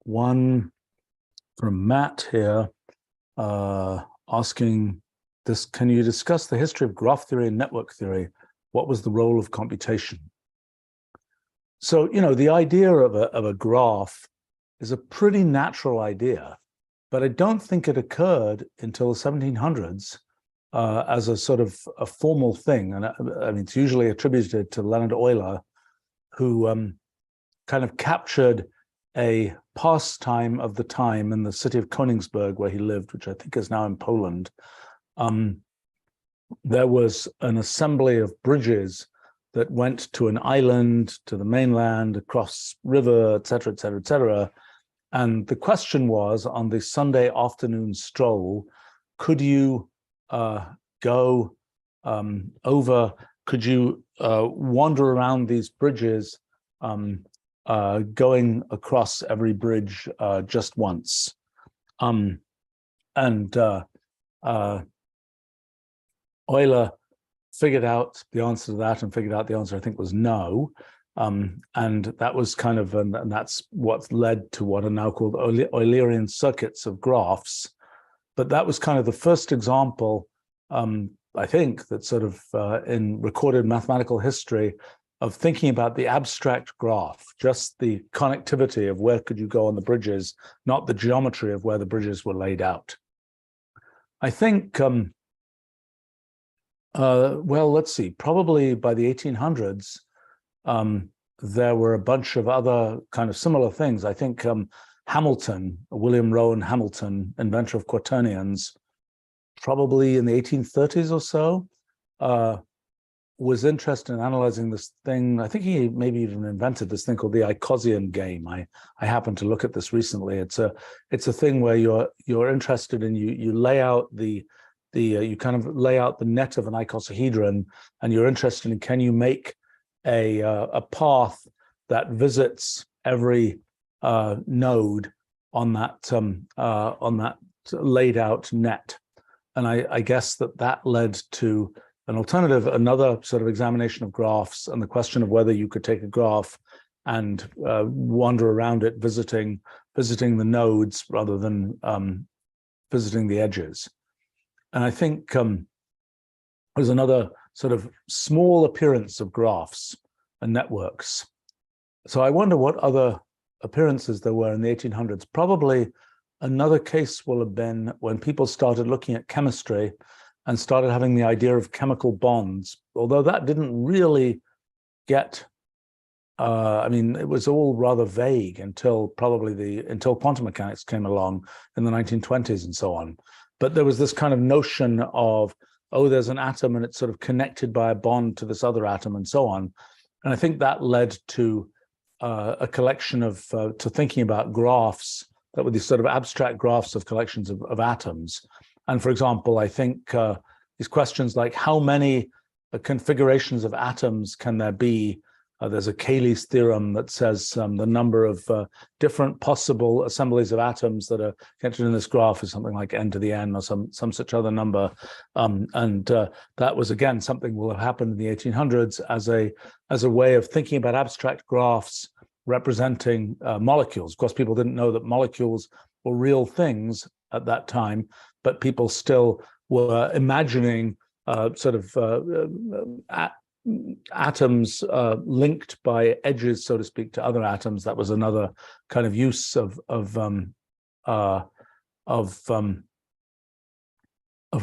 One from Matt here, asking this: can you discuss the history of graph theory and network theory? What was the role of computation? So, the idea of a graph is a pretty natural idea, but I don't think it occurred until the 1700s as a sort of a formal thing. And I mean, it's usually attributed to Leonhard Euler, who kind of captured a pastime of the time in the city of Königsberg, where he lived, which I think is now in Poland. There was an assembly of bridges that went to an island, to the mainland, across river, et cetera, et cetera, et cetera. And the question was, on the Sunday afternoon stroll, could you go over, could you wander around these bridges, going across every bridge just once? Euler figured out the answer to that, and figured out the answer, I think, was no. And that was kind of, and that's what led to what are now called Eulerian circuits of graphs. But that was kind of the first example, I think, that sort of in recorded mathematical history of thinking about the abstract graph, just the connectivity of where could you go on the bridges, not the geometry of where the bridges were laid out. I think, well, let's see, probably by the 1800s, there were a bunch of other kind of similar things. I think Hamilton, William Rowan Hamilton, inventor of quaternions, probably in the 1830s or so, was interested in analyzing this thing. I think he maybe even invented this thing called the Icosian game. I happened to look at this recently. It's a thing where you're interested in, you lay out you kind of lay out the net of an icosahedron, and you're interested in, can you make a path that visits every node on that laid out net. And I guess that led to an alternative, another sort of examination of graphs, and the question of whether you could take a graph and wander around it, visiting the nodes rather than visiting the edges. And I think there's another sort of small appearance of graphs and networks. So I wonder what other appearances there were in the 1800s. Probably another case will have been when people started looking at chemistry and started having the idea of chemical bonds, although that didn't really get, I mean, it was all rather vague until until quantum mechanics came along in the 1920s and so on. But there was this kind of notion of, oh, there's an atom and it's sort of connected by a bond to this other atom and so on. And I think that led to a collection of, to thinking about graphs that were these sort of abstract graphs of collections of atoms. And for example, I think these questions like how many configurations of atoms can there be? There's a Cayley's theorem that says the number of different possible assemblies of atoms that are connected in this graph is something like n to the n or some such other number. That was, again, something will have happened in the 1800s as a way of thinking about abstract graphs representing molecules. Of course, people didn't know that molecules were real things at that time, but people still were imagining atoms linked by edges, so to speak, to other atoms. That was another kind of use of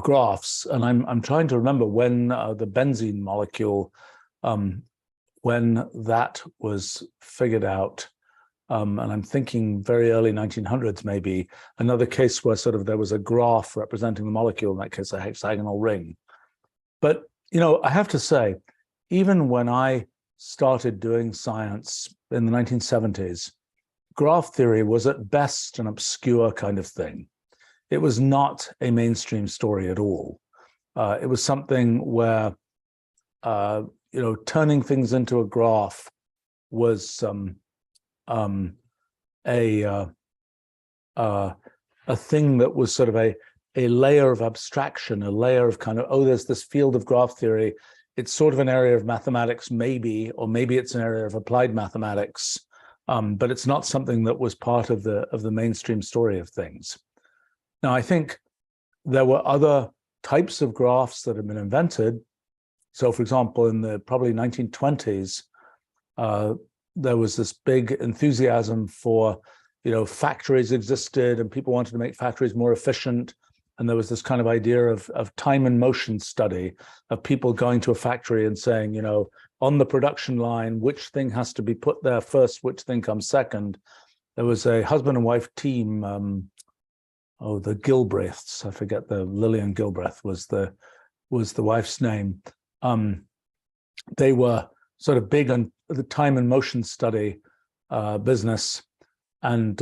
graphs. And I'm trying to remember when the benzene molecule, when that was figured out. And I'm thinking very early 1900s, maybe. Another case where sort of there was a graph representing the molecule, in that case a hexagonal ring. But I have to say, even when I started doing science in the 1970s, graph theory was at best an obscure kind of thing. It was not a mainstream story at all. It was something where, turning things into a graph was a thing that was sort of a layer of abstraction, a layer of kind of, oh, there's this field of graph theory. It's sort of an area of mathematics, maybe, or maybe it's an area of applied mathematics. but it's not something that was part of the mainstream story of things. Now, I think there were other types of graphs that have been invented. So, for example, in the probably 1920s, there was this big enthusiasm for, factories existed and people wanted to make factories more efficient. And there was this kind of idea of time and motion study of people going to a factory and saying, on the production line, which thing has to be put there first, which thing comes second. There was a husband and wife team, the Gilbreths, I forget, Lillian Gilbreth was the wife's name. They were sort of big on the time and motion study business. And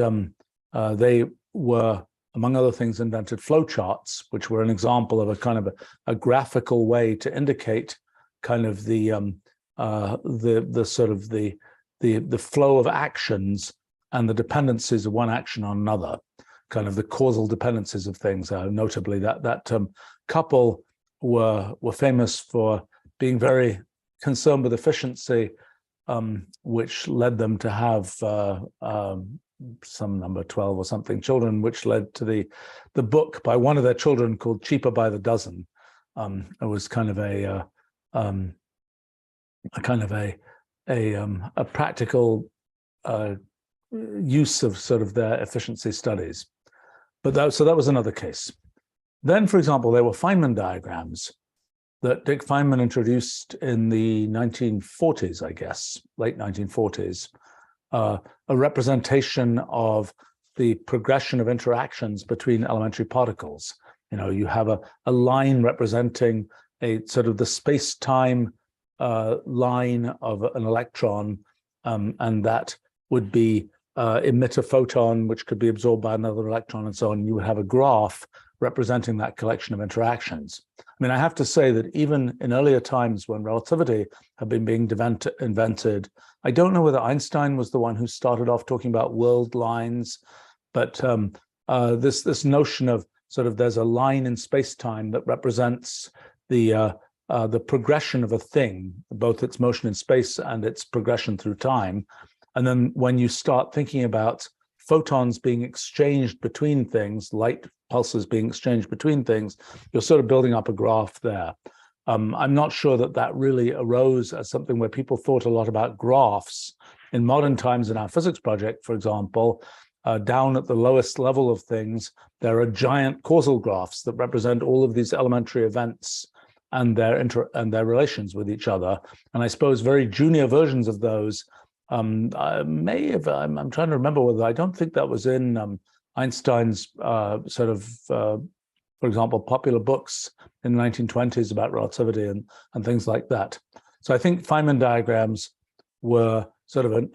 they were, among other things, invented flowcharts, which were an example of a kind of a graphical way to indicate kind of the flow of actions and the dependencies of one action on another, kind of the causal dependencies of things. Notably, that couple were famous for being very concerned with efficiency, which led them to have some number 12 or something children, which led to the book by one of their children called Cheaper by the Dozen. It was kind of a practical use of sort of their efficiency studies. But that was another case. Then, for example, there were Feynman diagrams that Dick Feynman introduced in the 1940s, I guess, late 1940s, a representation of the progression of interactions between elementary particles. You have a line representing a sort of the space-time line of an electron, and that would be emit a photon, which could be absorbed by another electron, and so on. You would have a graph representing that collection of interactions. I mean, I have to say that even in earlier times when relativity had been being invented, I don't know whether Einstein was the one who started off talking about world lines, but this notion of sort of there's a line in space-time that represents the progression of a thing, both its motion in space and its progression through time. And then when you start thinking about photons being exchanged between things, light pulses being exchanged between things, you're sort of building up a graph there. I'm not sure that really arose as something where people thought a lot about graphs. In modern times in our physics project, for example, down at the lowest level of things, there are giant causal graphs that represent all of these elementary events and their relations with each other. And I suppose very junior versions of those I'm trying to remember whether, I don't think that was in Einstein's for example, popular books in the 1920s about relativity and things like that. So I think Feynman diagrams were sort of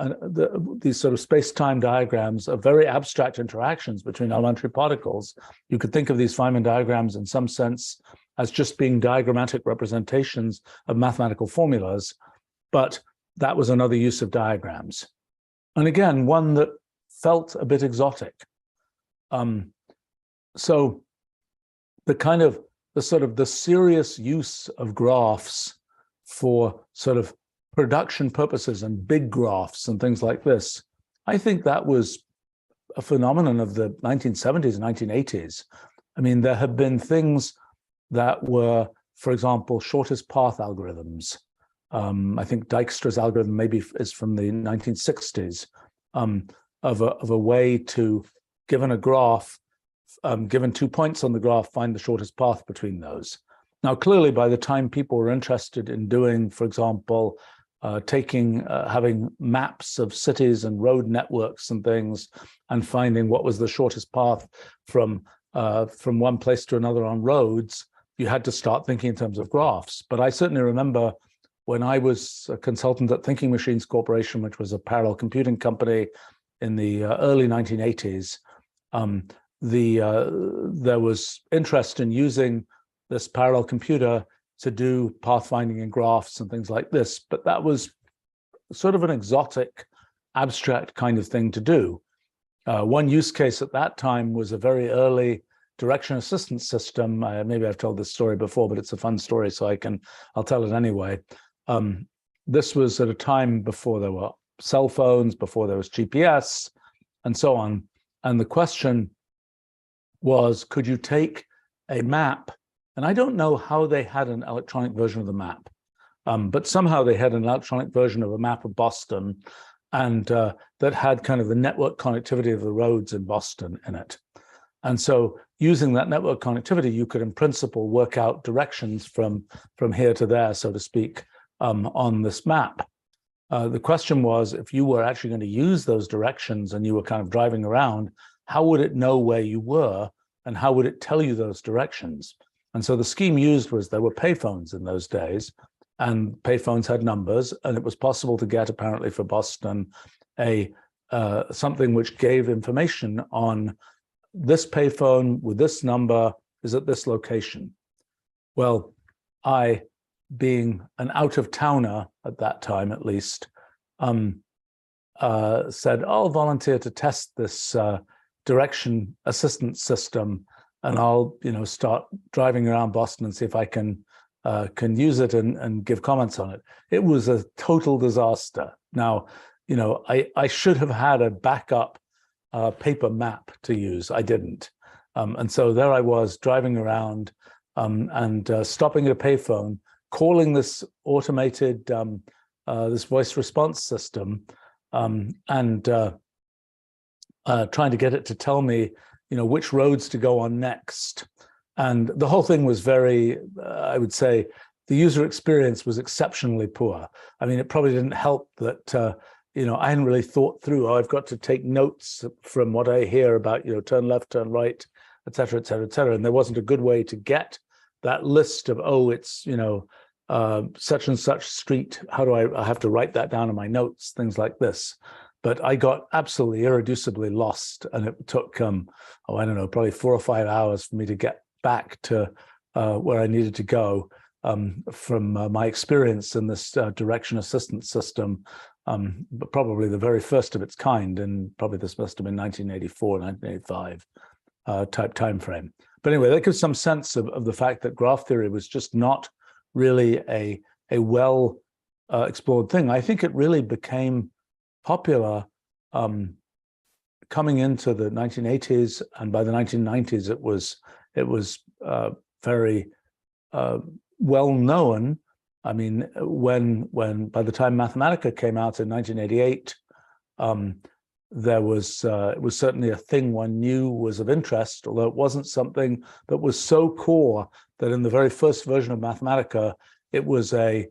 these sort of space-time diagrams of very abstract interactions between elementary particles. You could think of these Feynman diagrams in some sense as just being diagrammatic representations of mathematical formulas, but that was another use of diagrams. And again, one that felt a bit exotic. So the serious use of graphs for sort of production purposes and big graphs and things like this, I think that was a phenomenon of the 1970s and 1980s. I mean, there have been things that were, for example, shortest path algorithms. I think Dijkstra's algorithm maybe is from the 1960s, of a way to, given a graph, given 2 points on the graph, find the shortest path between those. Now, clearly, by the time people were interested in doing, for example, having maps of cities and road networks and things, and finding what was the shortest path from one place to another on roads, you had to start thinking in terms of graphs. But I certainly remember when I was a consultant at Thinking Machines Corporation, which was a parallel computing company in the early 1980s, there was interest in using this parallel computer to do pathfinding in graphs and things like this. But that was sort of an exotic, abstract kind of thing to do. One use case at that time was a very early direction assistance system. Maybe I've told this story before, but it's a fun story, so I'll tell it anyway. This was at a time before there were cell phones, before there was GPS, and so on. And the question was, could you take a map? And I don't know how they had an electronic version of the map, but somehow they had an electronic version of a map of Boston, and that had kind of the network connectivity of the roads in Boston in it. And so using that network connectivity, you could in principle work out directions from here to there, so to speak, on this map. The question was, if you were actually going to use those directions and you were kind of driving around, how would it know where you were, and how would it tell you those directions? And so the scheme used was, there were payphones in those days, and payphones had numbers, and it was possible to get, apparently for Boston, something which gave information on this payphone with this number is at this location. Well, I, being an out-of-towner at that time at least, said, I'll volunteer to test this direction assistance system, and I'll start driving around Boston and see if I can use it and give comments on it. It was a total disaster. Now, I should have had a backup paper map to use. I didn't. And so there I was driving around and stopping at a payphone, calling this automated, this voice response system, and trying to get it to tell me, which roads to go on next. And the whole thing was very, I would say, the user experience was exceptionally poor. I mean, it probably didn't help that, I hadn't really thought through, I've got to take notes from what I hear about, turn left, turn right, et cetera, et cetera, et cetera. And there wasn't a good way to get that list of, it's, such and such street. How do I have to write that down in my notes, things like this. But I got absolutely irreducibly lost. And it took, I don't know, probably 4 or 5 hours for me to get back to where I needed to go from my experience in this direction assistance system, but probably the very first of its kind, and probably this must have been 1984, 1985 type time frame. But anyway, that gives some sense of the fact that graph theory was just not really a well explored thing. I think it really became popular coming into the 1980s, and by the 1990s it was very well known. I mean, when by the time Mathematica came out in 1988, there was it was certainly a thing one knew was of interest, although it wasn't something that was so core that in the very first version of Mathematica, it was a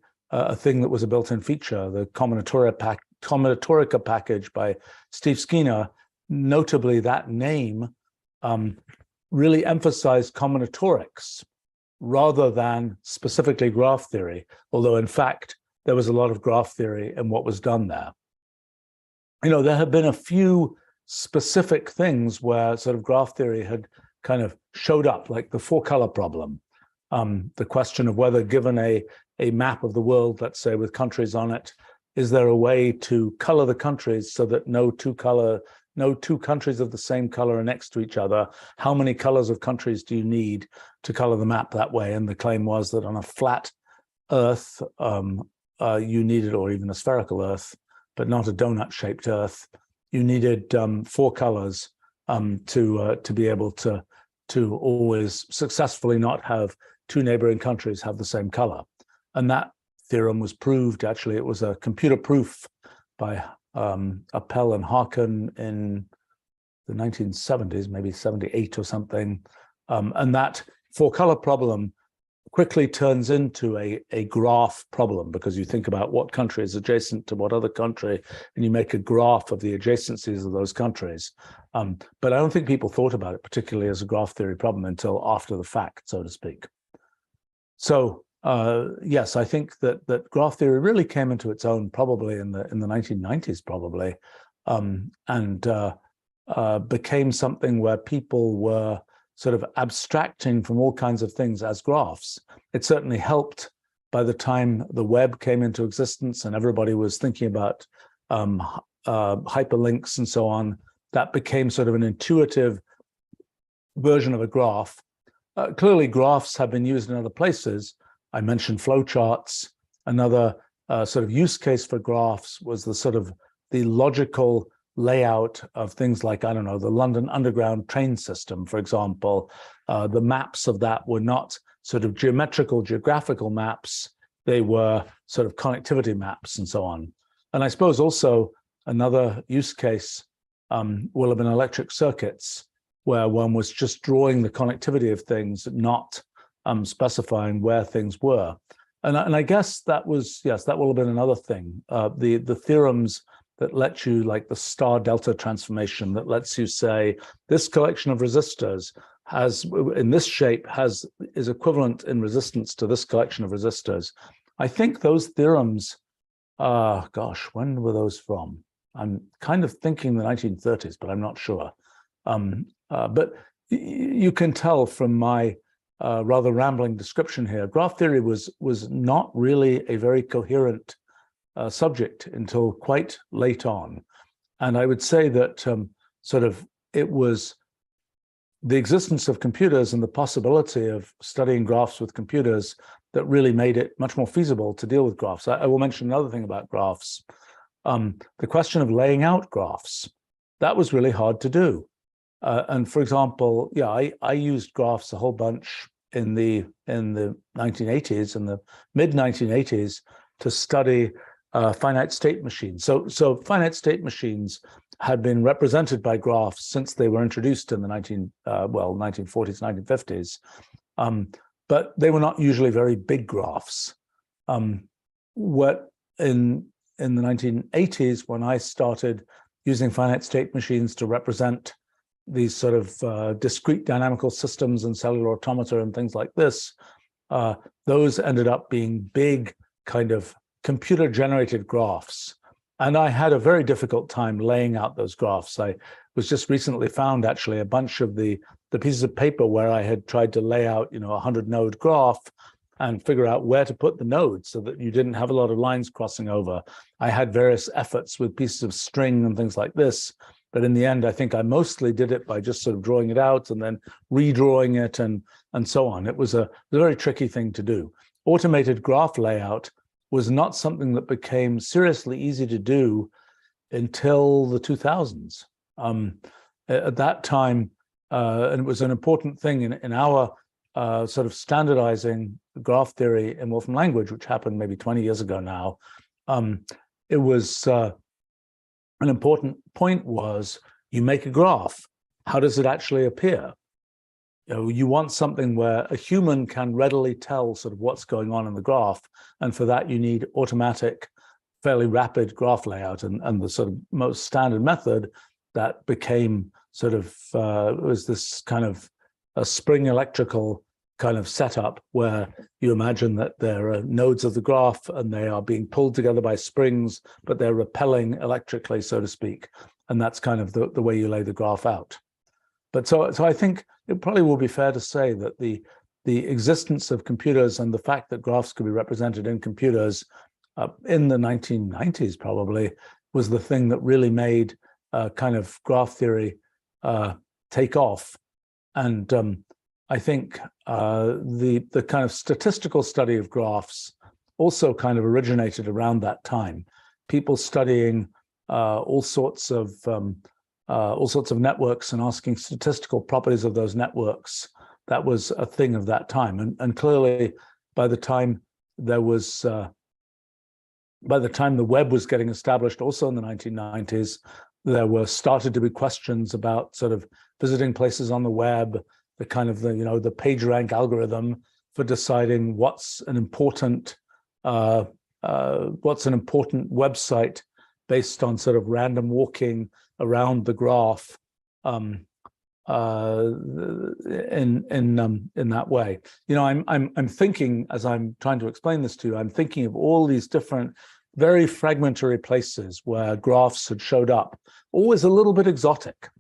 thing that was a built-in feature. The combinatorica package by Steve Skinner, notably that name, really emphasized combinatorics rather than specifically graph theory, although in fact, there was a lot of graph theory in what was done there. There have been a few specific things where sort of graph theory had kind of showed up, like the 4-color problem, the question of whether, given a map of the world, let's say with countries on it, is there a way to color the countries so that no two countries of the same color are next to each other? How many colors of countries do you need to color the map that way? And the claim was that on a flat Earth, you needed, or even a spherical Earth, but not a donut-shaped Earth, you needed 4 colors to be able to always successfully not have 2 neighboring countries have the same color. And that theorem was proved. Actually, it was a computer proof by Appel and Harkin in the 1970s, maybe 78 or something. And that 4-color problem quickly turns into a graph problem, because you think about what country is adjacent to what other country, and you make a graph of the adjacencies of those countries. But I don't think people thought about it particularly as a graph theory problem until after the fact, so to speak. So yes, I think that graph theory really came into its own probably in the 1990s, probably, and became something where people were sort of abstracting from all kinds of things as graphs. It certainly helped by the time the web came into existence and everybody was thinking about hyperlinks and so on. That became sort of an intuitive version of a graph. Clearly, graphs have been used in other places. I mentioned flowcharts. Another sort of use case for graphs was the sort of the logical layout of things like, I don't know, the London Underground train system, for example. The maps of that were not sort of geographical maps. They were sort of connectivity maps and so on. And I suppose also another use case will have been electric circuits, where one was just drawing the connectivity of things, not specifying where things were. And I guess that was, yes, that will have been another thing. The theorems that let you, like the star delta transformation, that lets you say this collection of resistors has, in this shape, is equivalent in resistance to this collection of resistors. I think those theorems, gosh, when were those from? I'm kind of thinking the 1930s, but I'm not sure. But you can tell from my rather rambling description here, graph theory was not really a very coherent subject until quite late on. And I would say that sort of it was the existence of computers and the possibility of studying graphs with computers that really made it much more feasible to deal with graphs. I will mention another thing about graphs. The question of laying out graphs, that was really hard to do. And for example, yeah, I used graphs a whole bunch in the 1980s, in the mid 1980s, to study finite state machines. So finite state machines had been represented by graphs since they were introduced in the 1940s, 1950s, but they were not usually very big graphs. What in the 1980s, when I started using finite state machines to represent these sort of discrete dynamical systems and cellular automata and things like this, those ended up being big kind of computer-generated graphs. And I had a very difficult time laying out those graphs. I was just recently found actually a bunch of the pieces of paper where I had tried to lay out, you know, a 100-node graph and figure out where to put the nodes so that you didn't have a lot of lines crossing over. I had various efforts with pieces of string and things like this. But in the end, I think I mostly did it by just sort of drawing it out and then redrawing it and so on. It was a very tricky thing to do. Automated graph layout was not something that became seriously easy to do until the 2000s. At that time, and it was an important thing in our sort of standardizing graph theory in Wolfram Language, which happened maybe 20 years ago now. It was an important point was you make a graph. How does it actually appear? You know, you want something where a human can readily tell sort of what's going on in the graph. And for that, you need automatic, fairly rapid graph layout. And the sort of most standard method that became sort of, was this kind of a spring electrical kind of setup where you imagine that there are nodes of the graph and they are being pulled together by springs, but they're repelling electrically, so to speak. And that's kind of the way you lay the graph out. But so I think it probably will be fair to say that the existence of computers and the fact that graphs could be represented in computers in the 1990s probably was the thing that really made kind of graph theory take off. And I think the kind of statistical study of graphs also kind of originated around that time. People studying all sorts of networks and asking statistical properties of those networks. That was a thing of that time. And clearly, by the time there was, by the time the web was getting established, also in the 1990s, there were started to be questions about sort of visiting places on the web, the kind of the PageRank algorithm for deciding what's an important website based on sort of random walking around the graph in that way. You know, I'm thinking, as I'm trying to explain this to you, I'm thinking of all these different very fragmentary places where graphs had showed up, always a little bit exotic.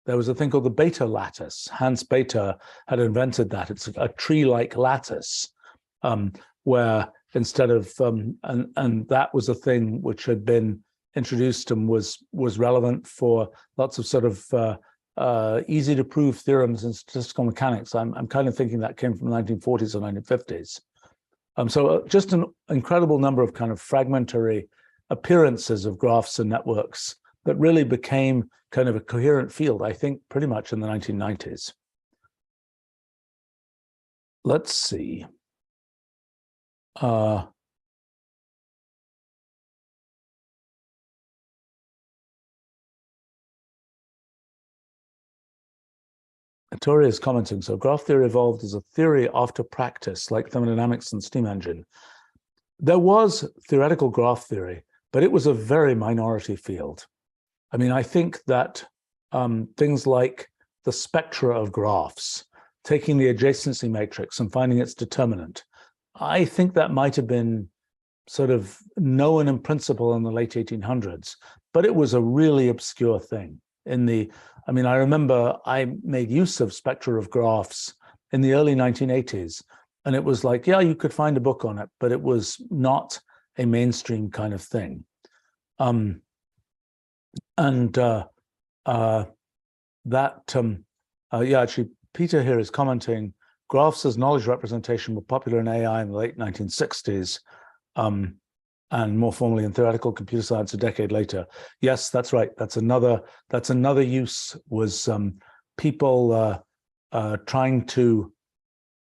There was a thing called the Bethe lattice. Hans Bethe had invented that. It's a tree-like lattice where instead of, and that was a thing which had been introduced and was relevant for lots of sort of easy to prove theorems in statistical mechanics. I'm kind of thinking that came from the 1940s or 1950s. So just an incredible number of kind of fragmentary appearances of graphs and networks that really became kind of a coherent field, I think, pretty much in the 1990s. Let's see. Tori is commenting, so graph theory evolved as a theory after practice, like thermodynamics and steam engine. There was theoretical graph theory, but it was a very minority field. I mean, I think that things like the spectra of graphs, taking the adjacency matrix and finding its determinant, I think that might have been sort of known in principle in the late 1800s, but it was a really obscure thing. I mean, I remember I made use of spectra of graphs in the early 1980s, and it was like, yeah, you could find a book on it, but it was not a mainstream kind of thing. Actually, Peter here is commenting, graphs as knowledge representation were popular in AI in the late 1960s, and more formally in theoretical computer science a decade later. Yes, that's right. That's another use, was people trying to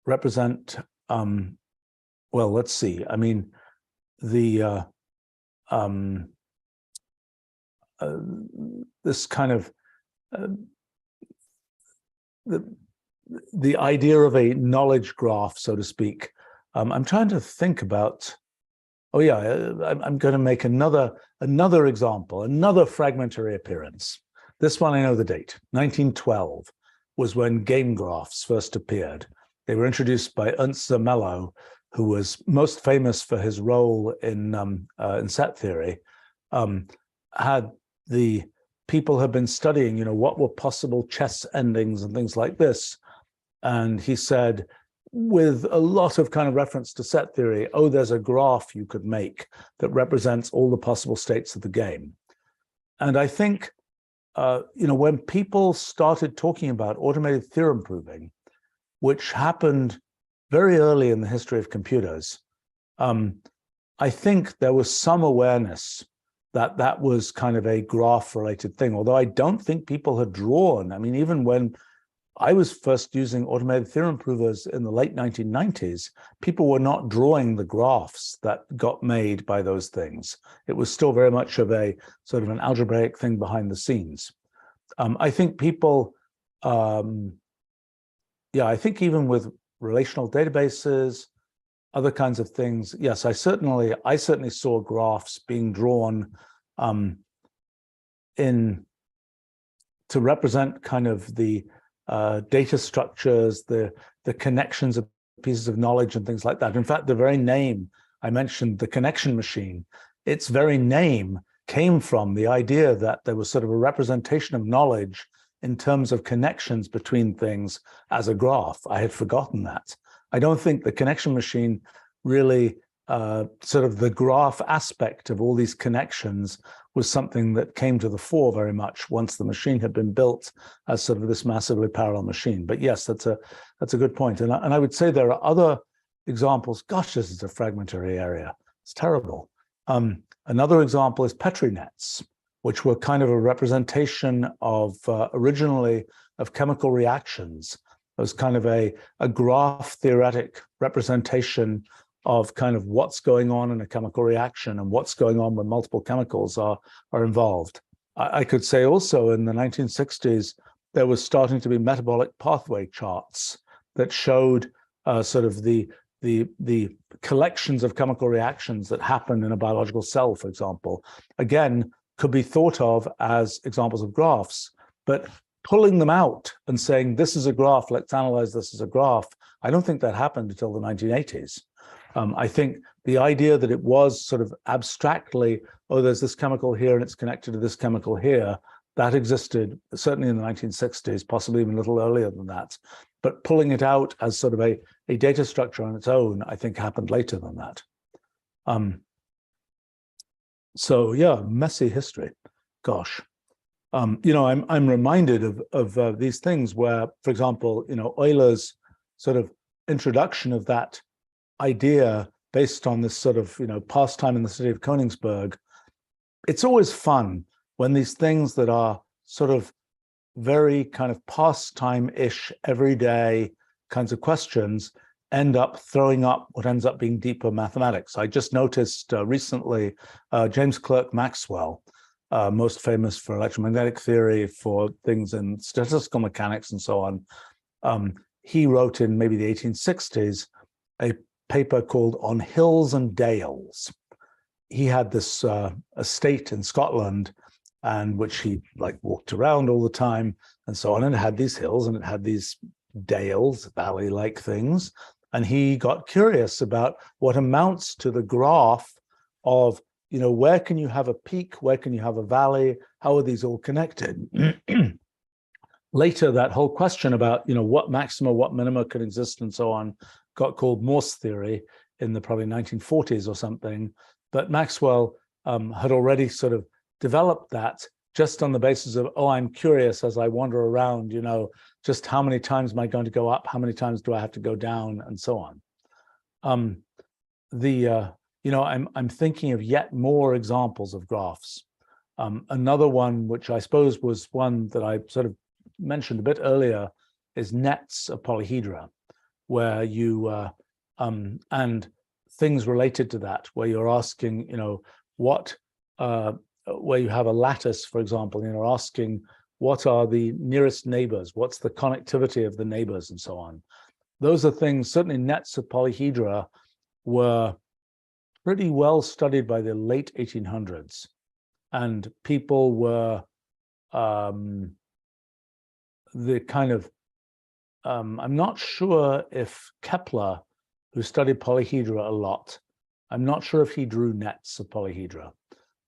represent, well, let's see. I mean, this kind of the idea of a knowledge graph, so to speak. I'm trying to think about. Oh yeah, I'm going to make another example, another fragmentary appearance. This one I know the date. 1912 was when game graphs first appeared. They were introduced by Ernst Zermelo, who was most famous for his role in set theory. People had been studying, what were possible chess endings and things like this, and he said, with a lot of kind of reference to set theory, oh, there's a graph you could make that represents all the possible states of the game. And I think, when people started talking about automated theorem proving, which happened very early in the history of computers, I think there was some awareness that that was kind of a graph-related thing, although I don't think people had drawn. I mean, even when I was first using automated theorem provers in the late 1990s, people were not drawing the graphs that got made by those things. It was still very much of a sort of an algebraic thing behind the scenes. I think people, I think even with relational databases, other kinds of things, yes, I certainly saw graphs being drawn to represent kind of the data structures, the connections of pieces of knowledge and things like that. In fact, the very name I mentioned, the connection machine, its very name came from the idea that there was sort of a representation of knowledge in terms of connections between things as a graph. I had forgotten that. I don't think the connection machine really, sort of the graph aspect of all these connections was something that came to the fore very much once the machine had been built as sort of this massively parallel machine. But yes, that's a good point. And I would say there are other examples. Gosh, this is a fragmentary area. It's terrible. Another example is Petri nets, which were kind of a representation of originally of chemical reactions. It was kind of a graph theoretic representation of kind of what's going on in a chemical reaction and what's going on when multiple chemicals are involved. I could say also in the 1960s, there was starting to be metabolic pathway charts that showed sort of the collections of chemical reactions that happen in a biological cell, for example. Again, could be thought of as examples of graphs, but pulling them out and saying, this is a graph, let's analyze this as a graph, I don't think that happened until the 1980s. I think the idea that it was sort of abstractly, oh, there's this chemical here and it's connected to this chemical here, that existed certainly in the 1960s, possibly even a little earlier than that. But pulling it out as sort of a data structure on its own, I think happened later than that. So yeah, messy history, gosh. I'm reminded of these things where, for example, Euler's sort of introduction of that idea based on this sort of, pastime in the city of Königsberg it's always fun when these things that are sort of very kind of pastime-ish, everyday kinds of questions end up throwing up what ends up being deeper mathematics. I just noticed recently James Clerk Maxwell, most famous for electromagnetic theory, for things in statistical mechanics and so on. He wrote in maybe the 1860s a paper called On Hills and Dales. He had this estate in Scotland, and which he like walked around all the time and so on, and it had these hills and it had these dales, valley-like things. And he got curious about what amounts to the graph of, you know, where can you have a peak, where can you have a valley, how are these all connected? Later, that whole question about, you know, what maxima, what minima could exist and so on got called Morse theory in the probably 1940s or something. But Maxwell had already sort of developed that just on the basis of, oh, I'm curious as I wander around, you know, just how many times am I going to go up? How many times do I have to go down? And so on. You know, I'm thinking of yet more examples of graphs. Another one, which I suppose was one that I sort of mentioned a bit earlier, is nets of polyhedra, where you, and things related to that, where you're asking, you know, what, where you have a lattice, for example, and you're asking, what are the nearest neighbors? What's the connectivity of the neighbors and so on? Those are things, certainly nets of polyhedra were pretty well studied by the late 1800s. And people were the kind of, I'm not sure if Kepler, who studied polyhedra a lot, I'm not sure if he drew nets of polyhedra.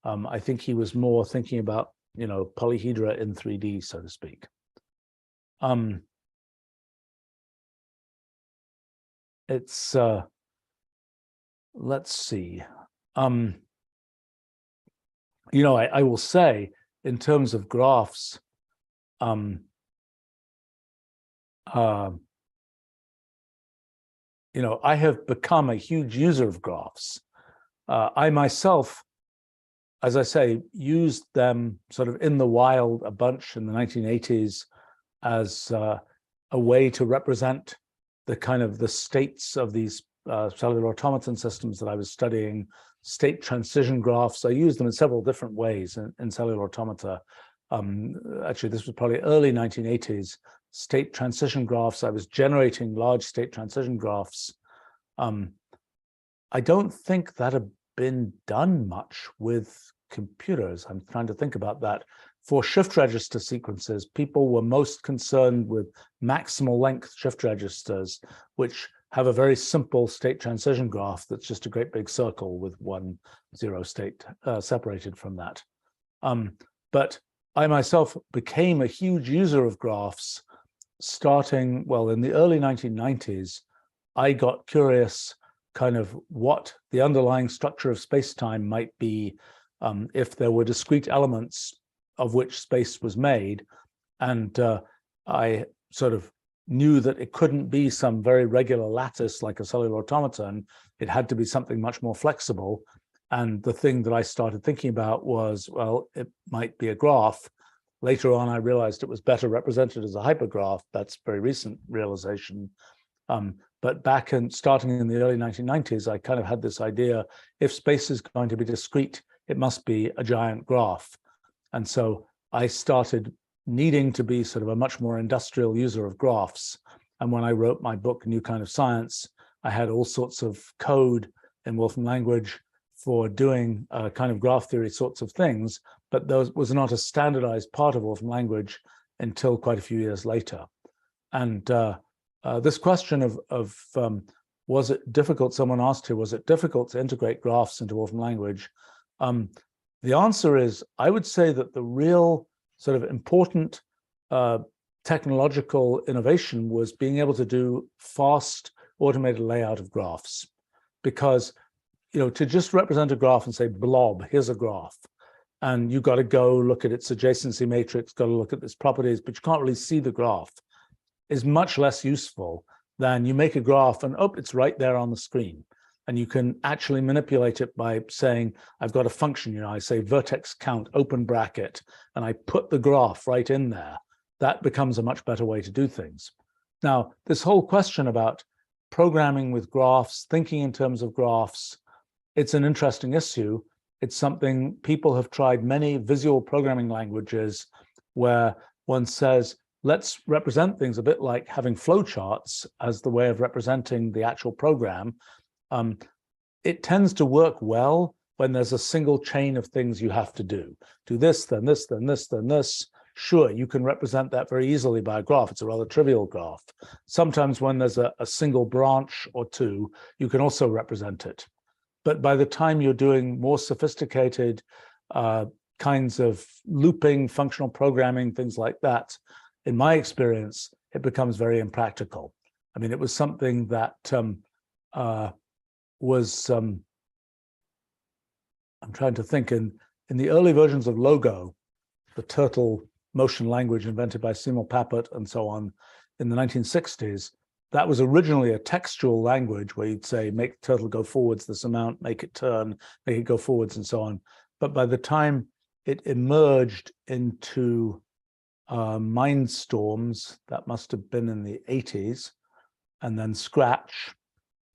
I think he was more thinking about, you know, polyhedra in 3D, so to speak. It's, let's see. You know, I will say, in terms of graphs, you know, I have become a huge user of graphs. I myself, as I say, used them sort of in the wild a bunch in the 1980s as a way to represent the kind of the states of these cellular automaton systems that I was studying, state transition graphs. I used them in several different ways in cellular automata. Actually, this was probably early 1980s. State transition graphs, I was generating large state transition graphs. I don't think that had been done much with computers. I'm trying to think about that. For shift register sequences, people were most concerned with maximal length shift registers, which have a very simple state transition graph that's just a great big circle with 1, 0 state separated from that. But I myself became a huge user of graphs starting, well, in the early 1990s. I got curious kind of what the underlying structure of space-time might be if there were discrete elements of which space was made. And I sort of knew that it couldn't be some very regular lattice like a cellular automaton. It had to be something much more flexible. And the thing that I started thinking about was, well, it might be a graph. Later on, I realized it was better represented as a hypergraph. That's very recent realization. But back in starting in the early 1990s, I kind of had this idea, if space is going to be discrete, it must be a giant graph. And so I started needing to be sort of a much more industrial user of graphs. And when I wrote my book, New Kind of Science, I had all sorts of code in Wolfram Language for doing kind of graph theory sorts of things, but those was not a standardized part of Wolfram Language until quite a few years later. And this question of was it difficult, someone asked here, was it difficult to integrate graphs into Wolfram Language? The answer is, I would say that the real sort of important technological innovation was being able to do fast automated layout of graphs. Because, you know, to just represent a graph and say, blob, here's a graph, and you've got to go look at its adjacency matrix, got to look at its properties, but you can't really see the graph, is much less useful than you make a graph and, oh, it's right there on the screen. And you can actually manipulate it by saying, I've got a function, you know, I say vertex count, open bracket, and I put the graph right in there. That becomes a much better way to do things. Now, this whole question about programming with graphs, thinking in terms of graphs, it's an interesting issue. It's something people have tried many visual programming languages where one says, let's represent things a bit like having flowcharts as the way of representing the actual program. It tends to work well when there's a single chain of things you have to do. Do this, then this, then this, then this. Sure, you can represent that very easily by a graph. It's a rather trivial graph. Sometimes when there's a single branch or two, you can also represent it. But by the time you're doing more sophisticated kinds of looping, functional programming, things like that, in my experience, it becomes very impractical. I mean, it was something that I'm trying to think, in the early versions of Logo, the turtle motion language invented by Seymour Papert and so on in the 1960s, that was originally a textual language where you'd say, make the turtle go forwards this amount, make it turn, make it go forwards, and so on. But by the time it emerged into Mindstorms, that must have been in the 80s, and then Scratch,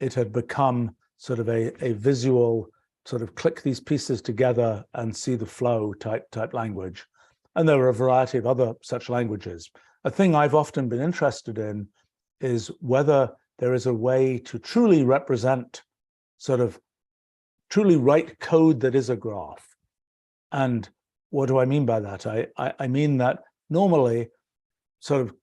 it had become sort of a visual, sort of click these pieces together and see the flow type language. And there were a variety of other such languages. A thing I've often been interested in is whether there is a way to truly represent, sort of truly write code that is a graph. And what do I mean by that? I mean that normally sort of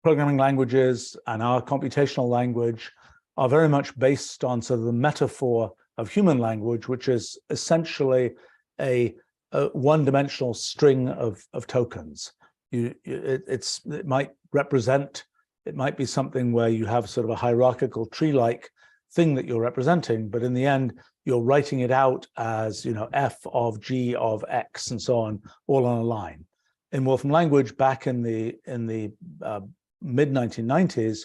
programming languages and our computational language are very much based on sort of the metaphor of human language, which is essentially a one-dimensional string of tokens. It might represent, it might be something where you have sort of a hierarchical tree-like thing that you're representing, but in the end, you're writing it out as, you know, f of g of x and so on, all on a line. In Wolfram Language, back in the mid-1990s,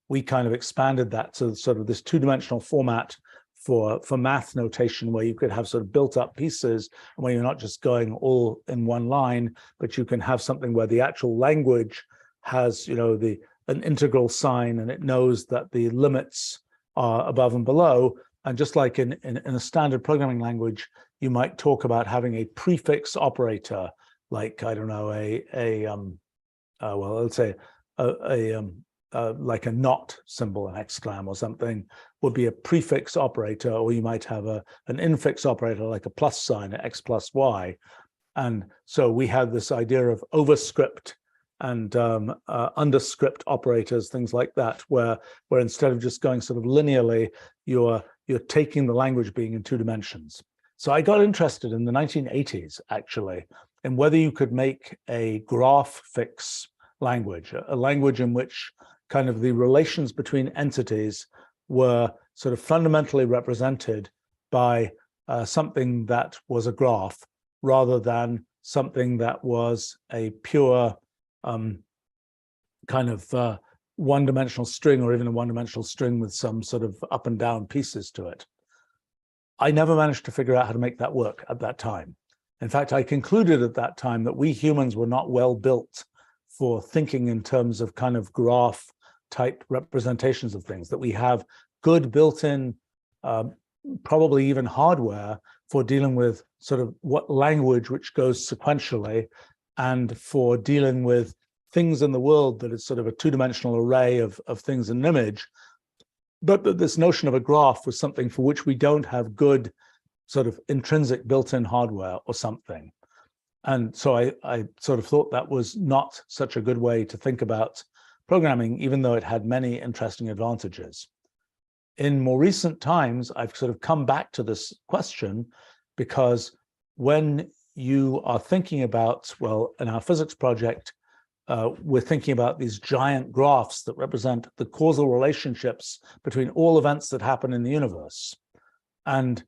we kind of expanded that to sort of this two-dimensional format for math notation, where you could have sort of built-up pieces, and where you're not just going all in one line, but you can have something where the actual language has, you know, an integral sign, and it knows that the limits are above and below. And just like in a standard programming language, you might talk about having a prefix operator, like, I don't know, well, let's say like a not symbol, an exclam or something, would be a prefix operator, or you might have an infix operator like a plus sign, x plus y. And so we have this idea of overscript and underscript operators, things like that, where instead of just going sort of linearly, you're taking the language being in two dimensions. So I got interested in the 1980s, actually, in whether you could make a graph fix language, a language in which kind of the relations between entities were sort of fundamentally represented by something that was a graph, rather than something that was a pure kind of one-dimensional string, or even a one-dimensional string with some sort of up and down pieces to it. I never managed to figure out how to make that work at that time. In fact, I concluded at that time that we humans were not well built for thinking in terms of kind of graph type representations of things, that we have good built-in, probably even hardware for dealing with sort of what language which goes sequentially, and for dealing with things in the world that is sort of a two-dimensional array of things in an image. But that this notion of a graph was something for which we don't have good sort of intrinsic built-in hardware or something. And so I sort of thought that was not such a good way to think about programming, even though it had many interesting advantages. In more recent times, I've sort of come back to this question, because when you are thinking about, well, in our physics project, we're thinking about these giant graphs that represent the causal relationships between all events that happen in the universe. And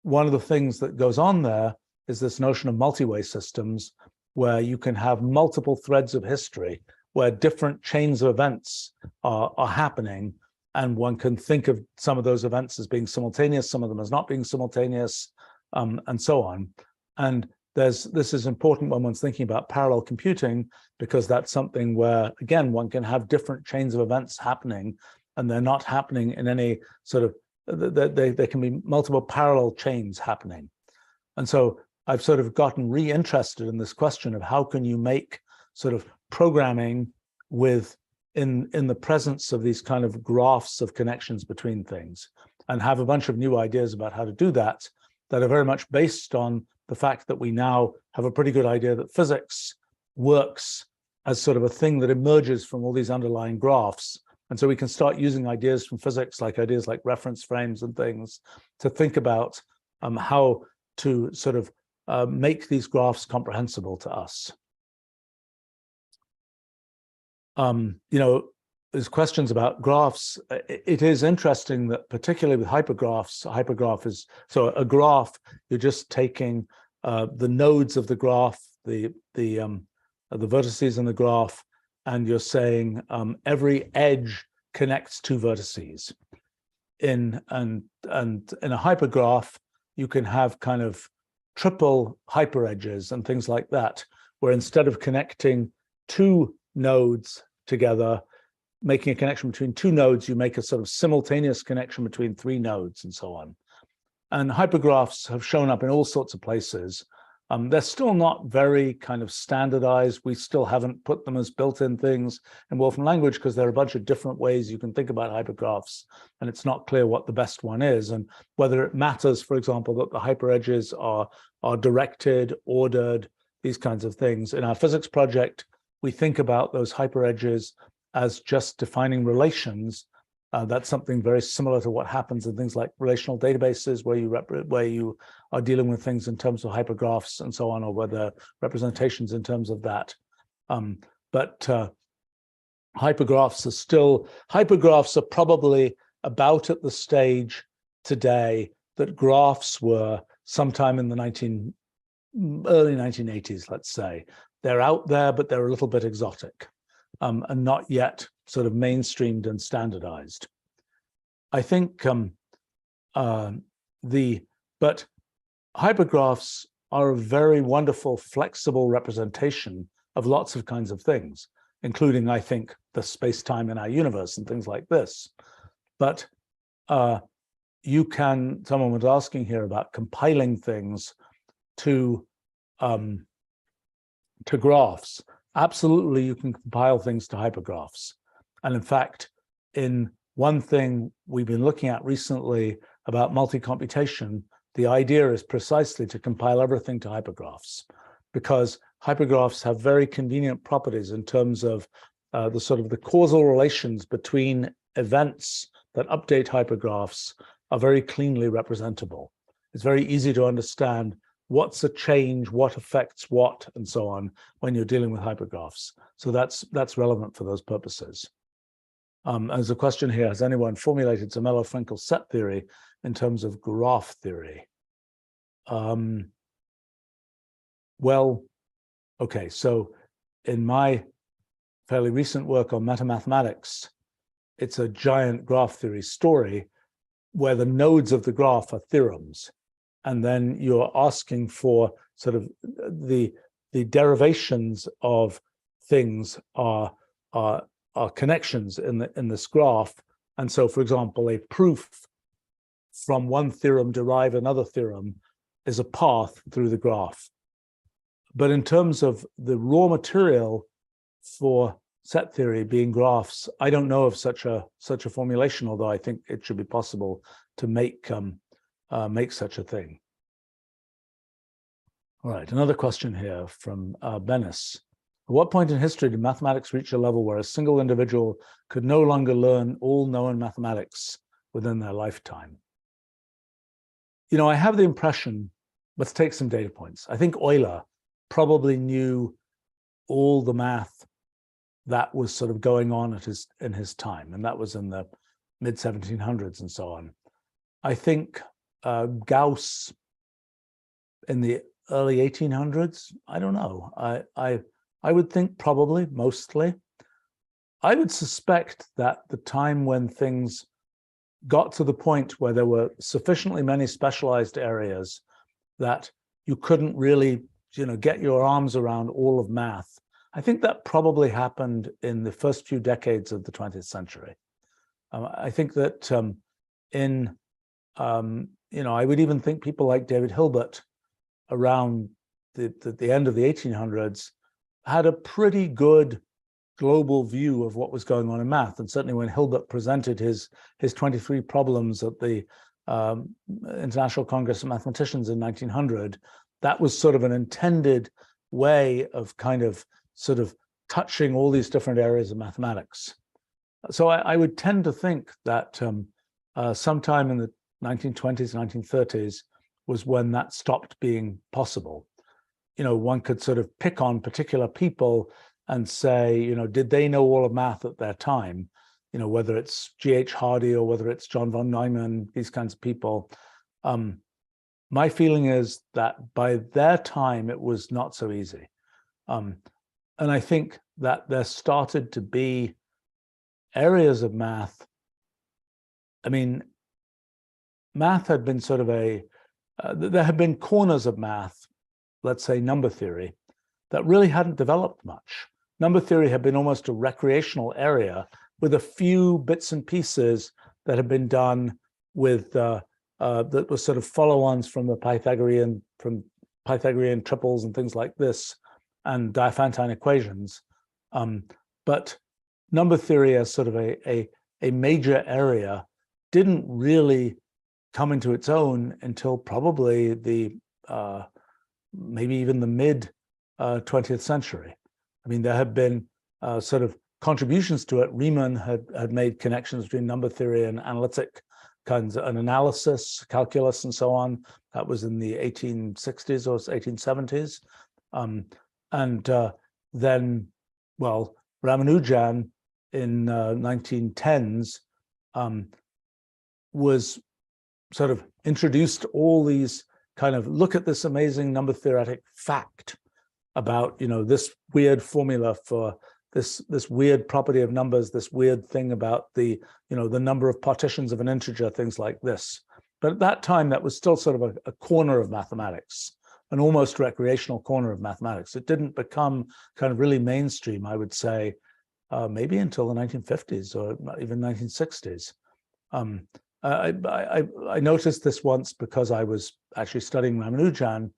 one of the things that goes on there is this notion of multi-way systems, where you can have multiple threads of history, where different chains of events are happening, and one can think of some of those events as being simultaneous, some of them as not being simultaneous, and so on. And this is important when one's thinking about parallel computing, because that's something where, again, one can have different chains of events happening, and they're not happening in any sort of, there can be multiple parallel chains happening. And so I've sort of gotten re-interested in this question of how can you make sort of programming with in the presence of these kind of graphs of connections between things, and have a bunch of new ideas about how to do that are very much based on the fact that we now have a pretty good idea that physics works as sort of a thing that emerges from all these underlying graphs. And so we can start using ideas from physics, like ideas like reference frames and things, to think about how to sort of make these graphs comprehensible to us. You know, there's questions about graphs. It is interesting that particularly with hypergraphs, a hypergraph is, so a graph, you're just taking the nodes of the graph, the vertices in the graph, and you're saying every edge connects two vertices. In a hypergraph, you can have kind of triple hyperedges and things like that, where instead of connecting two nodes together, making a connection between two nodes, you make a sort of simultaneous connection between three nodes and so on. And hypergraphs have shown up in all sorts of places. They're still not very kind of standardized. We still haven't put them as built-in things in Wolfram Language, because there are a bunch of different ways you can think about hypergraphs, and it's not clear what the best one is, and whether it matters, for example, that the hyperedges are directed, ordered, these kinds of things. In our physics project, we think about those hyperedges as just defining relations. That's something very similar to what happens in things like relational databases, where you are dealing with things in terms of hypergraphs and so on, or whether representations in terms of that. But hypergraphs are probably about at the stage today that graphs were sometime in the early 1980s, let's say. They're out there, but they're a little bit exotic. And not yet sort of mainstreamed and standardized. I think but hypergraphs are a very wonderful, flexible representation of lots of kinds of things, including, I think, the space-time in our universe and things like this. But someone was asking here about compiling things to graphs. Absolutely, you can compile things to hypergraphs. And in fact, in one thing we've been looking at recently about multi-computation, the idea is precisely to compile everything to hypergraphs, because hypergraphs have very convenient properties in terms of the causal relations between events that update hypergraphs are very cleanly representable. It's very easy to understand what's a change, what affects what, and so on, when you're dealing with hypergraphs. So that's relevant for those purposes. There's a question here: has anyone formulated Zermelo-Fraenkel set theory in terms of graph theory? Well, okay, so in my fairly recent work on metamathematics, it's a giant graph theory story where the nodes of the graph are theorems. And then you're asking for sort of the derivations of things are connections in this graph. And so, for example, a proof from one theorem derive another theorem is a path through the graph. But in terms of the raw material for set theory being graphs, I don't know of such a formulation, although I think it should be possible to make such a thing. All right, another question here from Benis. At what point in history did mathematics reach a level where a single individual could no longer learn all known mathematics within their lifetime? You know, I have the impression, let's take some data points. I think Euler probably knew all the math that was sort of going on in his time, and that was in the mid-1700s and so on. I think Gauss in the early 1800s, I don't know. I would think probably, mostly. I would suspect that the time when things got to the point where there were sufficiently many specialized areas that you couldn't really, get your arms around all of math. I think that probably happened in the first few decades of the 20th century. I think that I would even think people like David Hilbert around the end of the 1800s had a pretty good global view of what was going on in math. And certainly when Hilbert presented his 23 problems at the International Congress of Mathematicians in 1900, that was sort of an intended way of kind of sort of touching all these different areas of mathematics. So I would tend to think that sometime in the 1920s, 1930s was when that stopped being possible. One could sort of pick on particular people and say, did they know all of math at their time? Whether it's G.H. Hardy or whether it's John von Neumann, these kinds of people. My feeling is that by their time, it was not so easy. And I think that there started to be areas of math. I mean, math had been sort of there had been corners of math, let's say number theory, that really hadn't developed much. Number theory had been almost a recreational area with a few bits and pieces that had been done with that were sort of follow-ons from Pythagorean triples and things like this, and Diophantine equations. But number theory as sort of a major area didn't really come into its own until probably the maybe even the mid 20th century. I mean, there had been sort of contributions to it. Riemann had made connections between number theory and analytic kinds of an analysis, calculus, and so on. That was in the 1860s or 1870s. Then, well, Ramanujan in 1910s was sort of introduced all these kind of, look at this amazing number theoretic fact about, this weird formula for this weird property of numbers, this weird thing about the number of partitions of an integer, things like this. But at that time, that was still sort of a corner of mathematics, an almost recreational corner of mathematics. It didn't become kind of really mainstream, I would say, maybe until the 1950s or even 1960s. I noticed this once because I was actually studying Ramanujan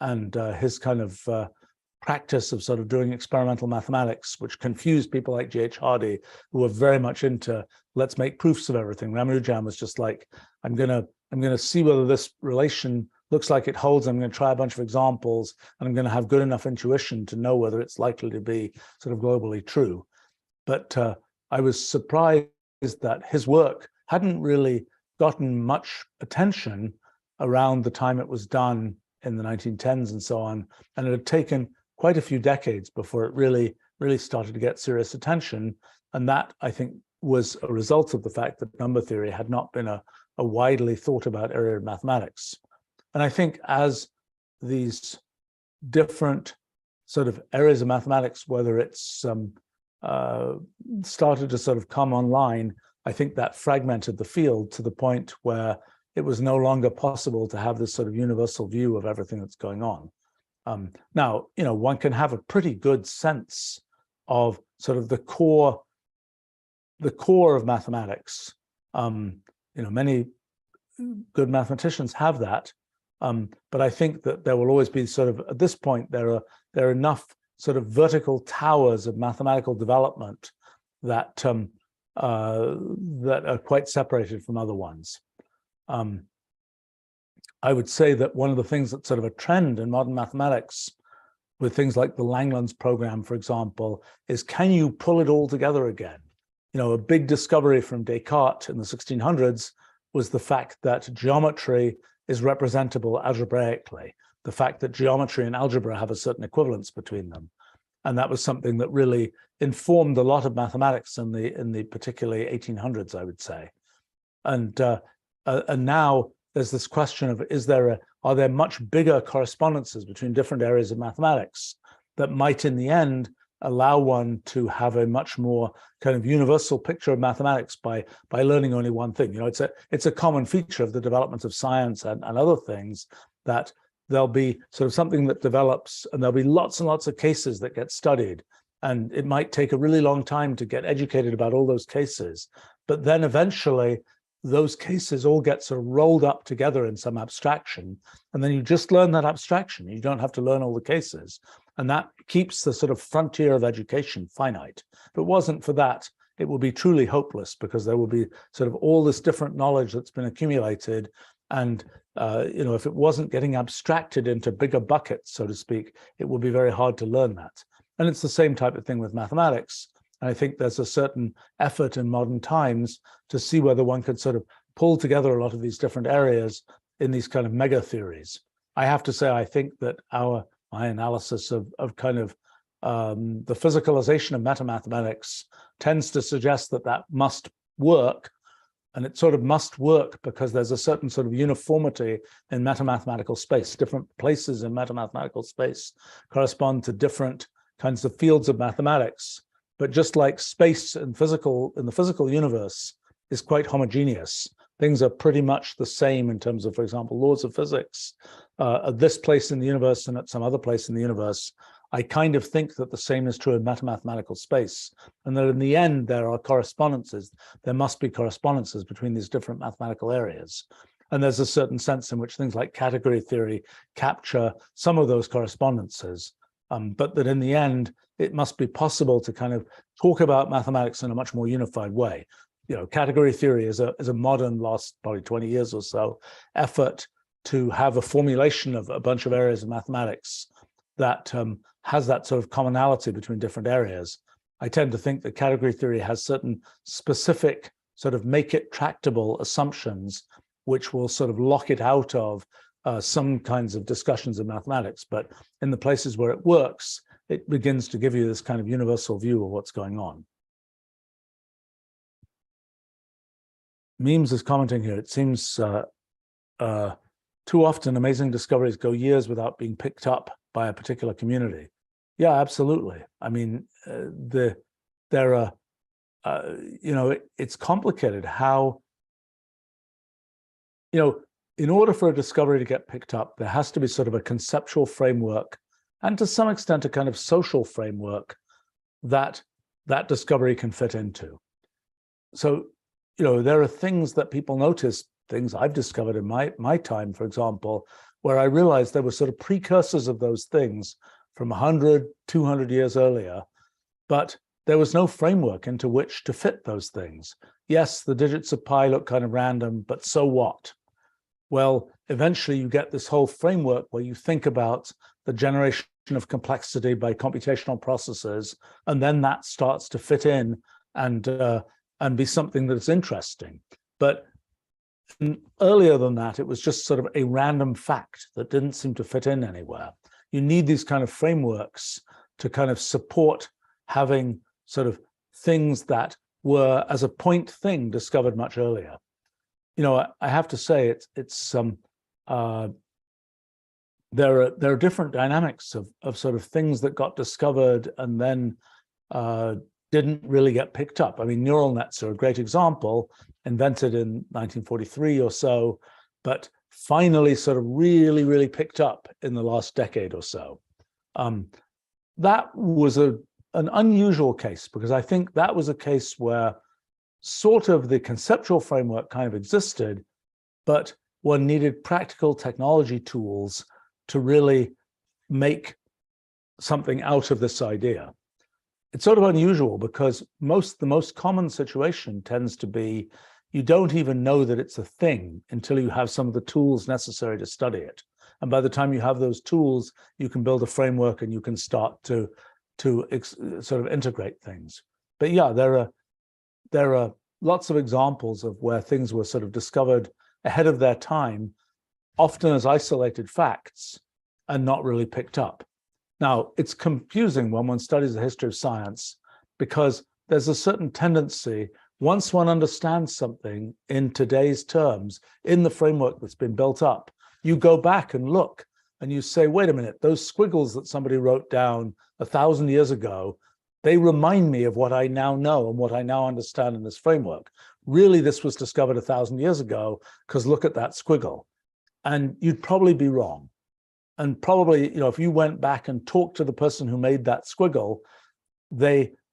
and his kind of practice of sort of doing experimental mathematics, which confused people like G.H. Hardy, who were very much into let's make proofs of everything. Ramanujan was just like, I'm gonna see whether this relation looks like it holds. I'm going to try a bunch of examples, and I'm going to have good enough intuition to know whether it's likely to be sort of globally true. But I was surprised that his work hadn't really gotten much attention around the time it was done in the 1910s and so on. And it had taken quite a few decades before it really started to get serious attention. And that, I think, was a result of the fact that number theory had not been a widely thought about area of mathematics. And I think as these different sort of areas of mathematics, whether it's started to sort of come online, I think that fragmented the field to the point where it was no longer possible to have this sort of universal view of everything that's going on. Now, one can have a pretty good sense of sort of the core of mathematics. Many good mathematicians have that, but I think that there will always be sort of, at this point, there are enough sort of vertical towers of mathematical development that that are quite separated from other ones. I would say that one of the things that's sort of a trend in modern mathematics with things like the Langlands program, for example, is can you pull it all together again? A big discovery from Descartes in the 1600s was the fact that geometry is representable algebraically, the fact that geometry and algebra have a certain equivalence between them. And that was something that really informed a lot of mathematics in the particularly 1800s, I would say. And now there's this question of, are there much bigger correspondences between different areas of mathematics that might in the end allow one to have a much more kind of universal picture of mathematics by learning only one thing. You know, it's a common feature of the development of science and other things that there'll be sort of something that develops, and there'll be lots and lots of cases that get studied, and it might take a really long time to get educated about all those cases, but then eventually those cases all get sort of rolled up together in some abstraction, and then you just learn that abstraction. You don't have to learn all the cases, and that keeps the sort of frontier of education finite. If it wasn't for that, it would be truly hopeless, because there will be sort of all this different knowledge that's been accumulated, and you know, if it wasn't getting abstracted into bigger buckets, so to speak, it would be very hard to learn that. And it's the same type of thing with mathematics. And I think there's a certain effort in modern times to see whether one could sort of pull together a lot of these different areas in these kind of mega theories. I have to say, I think that my analysis of kind of the physicalization of metamathematics tends to suggest that that must work. And it sort of must work because there's a certain sort of uniformity in metamathematical space. Different places in metamathematical space correspond to different kinds of fields of mathematics. But just like space in the physical universe is quite homogeneous, things are pretty much the same in terms of, for example, laws of physics at this place in the universe and at some other place in the universe. I kind of think that the same is true in metamathematical space, and that in the end there are correspondences. There must be correspondences between these different mathematical areas. And there's a certain sense in which things like category theory capture some of those correspondences, but that in the end, it must be possible to kind of talk about mathematics in a much more unified way. You know, category theory is a modern, last probably 20 years or so, effort to have a formulation of a bunch of areas of mathematics that has that sort of commonality between different areas. I tend to think that category theory has certain specific sort of make it tractable assumptions, which will sort of lock it out of some kinds of discussions of mathematics. But in the places where it works, it begins to give you this kind of universal view of what's going on. Memes is commenting here. It seems too often amazing discoveries go years without being picked up by a particular community. Yeah, absolutely. I mean, there are, you know, it's complicated how, you know, in order for a discovery to get picked up, there has to be sort of a conceptual framework and to some extent a kind of social framework that that discovery can fit into. So, you know, there are things that people notice, things I've discovered in my time, for example, where I realized there were sort of precursors of those things from 100, 200 years earlier, but there was no framework into which to fit those things. Yes, the digits of pi look kind of random, but so what? Well, eventually you get this whole framework where you think about the generation of complexity by computational processes, and then that starts to fit in and be something that's interesting. But earlier than that, it was just sort of a random fact that didn't seem to fit in anywhere. You need these kind of frameworks to kind of support having sort of things that were as a point thing discovered much earlier. You know, I have to say there are different dynamics of sort of things that got discovered and then didn't really get picked up. I mean, neural nets are a great example, invented in 1943 or so, but finally sort of really picked up in the last decade or so. That was an unusual case, because I think that was a case where sort of the conceptual framework kind of existed, but one needed practical technology tools to really make something out of this idea. It's sort of unusual because the most common situation tends to be you don't even know that it's a thing until you have some of the tools necessary to study it. And by the time you have those tools, you can build a framework and you can start to sort of integrate things. But yeah, there are lots of examples of where things were sort of discovered ahead of their time, often as isolated facts and not really picked up. Now, it's confusing when one studies the history of science, because there's a certain tendency, once one understands something in today's terms, in the framework that's been built up, you go back and look and you say, wait a minute, those squiggles that somebody wrote down 1,000 years ago, they remind me of what I now know and what I now understand in this framework. Really, this was discovered 1,000 years ago, because look at that squiggle. And you'd probably be wrong. And probably, if you went back and talked to the person who made that squiggle,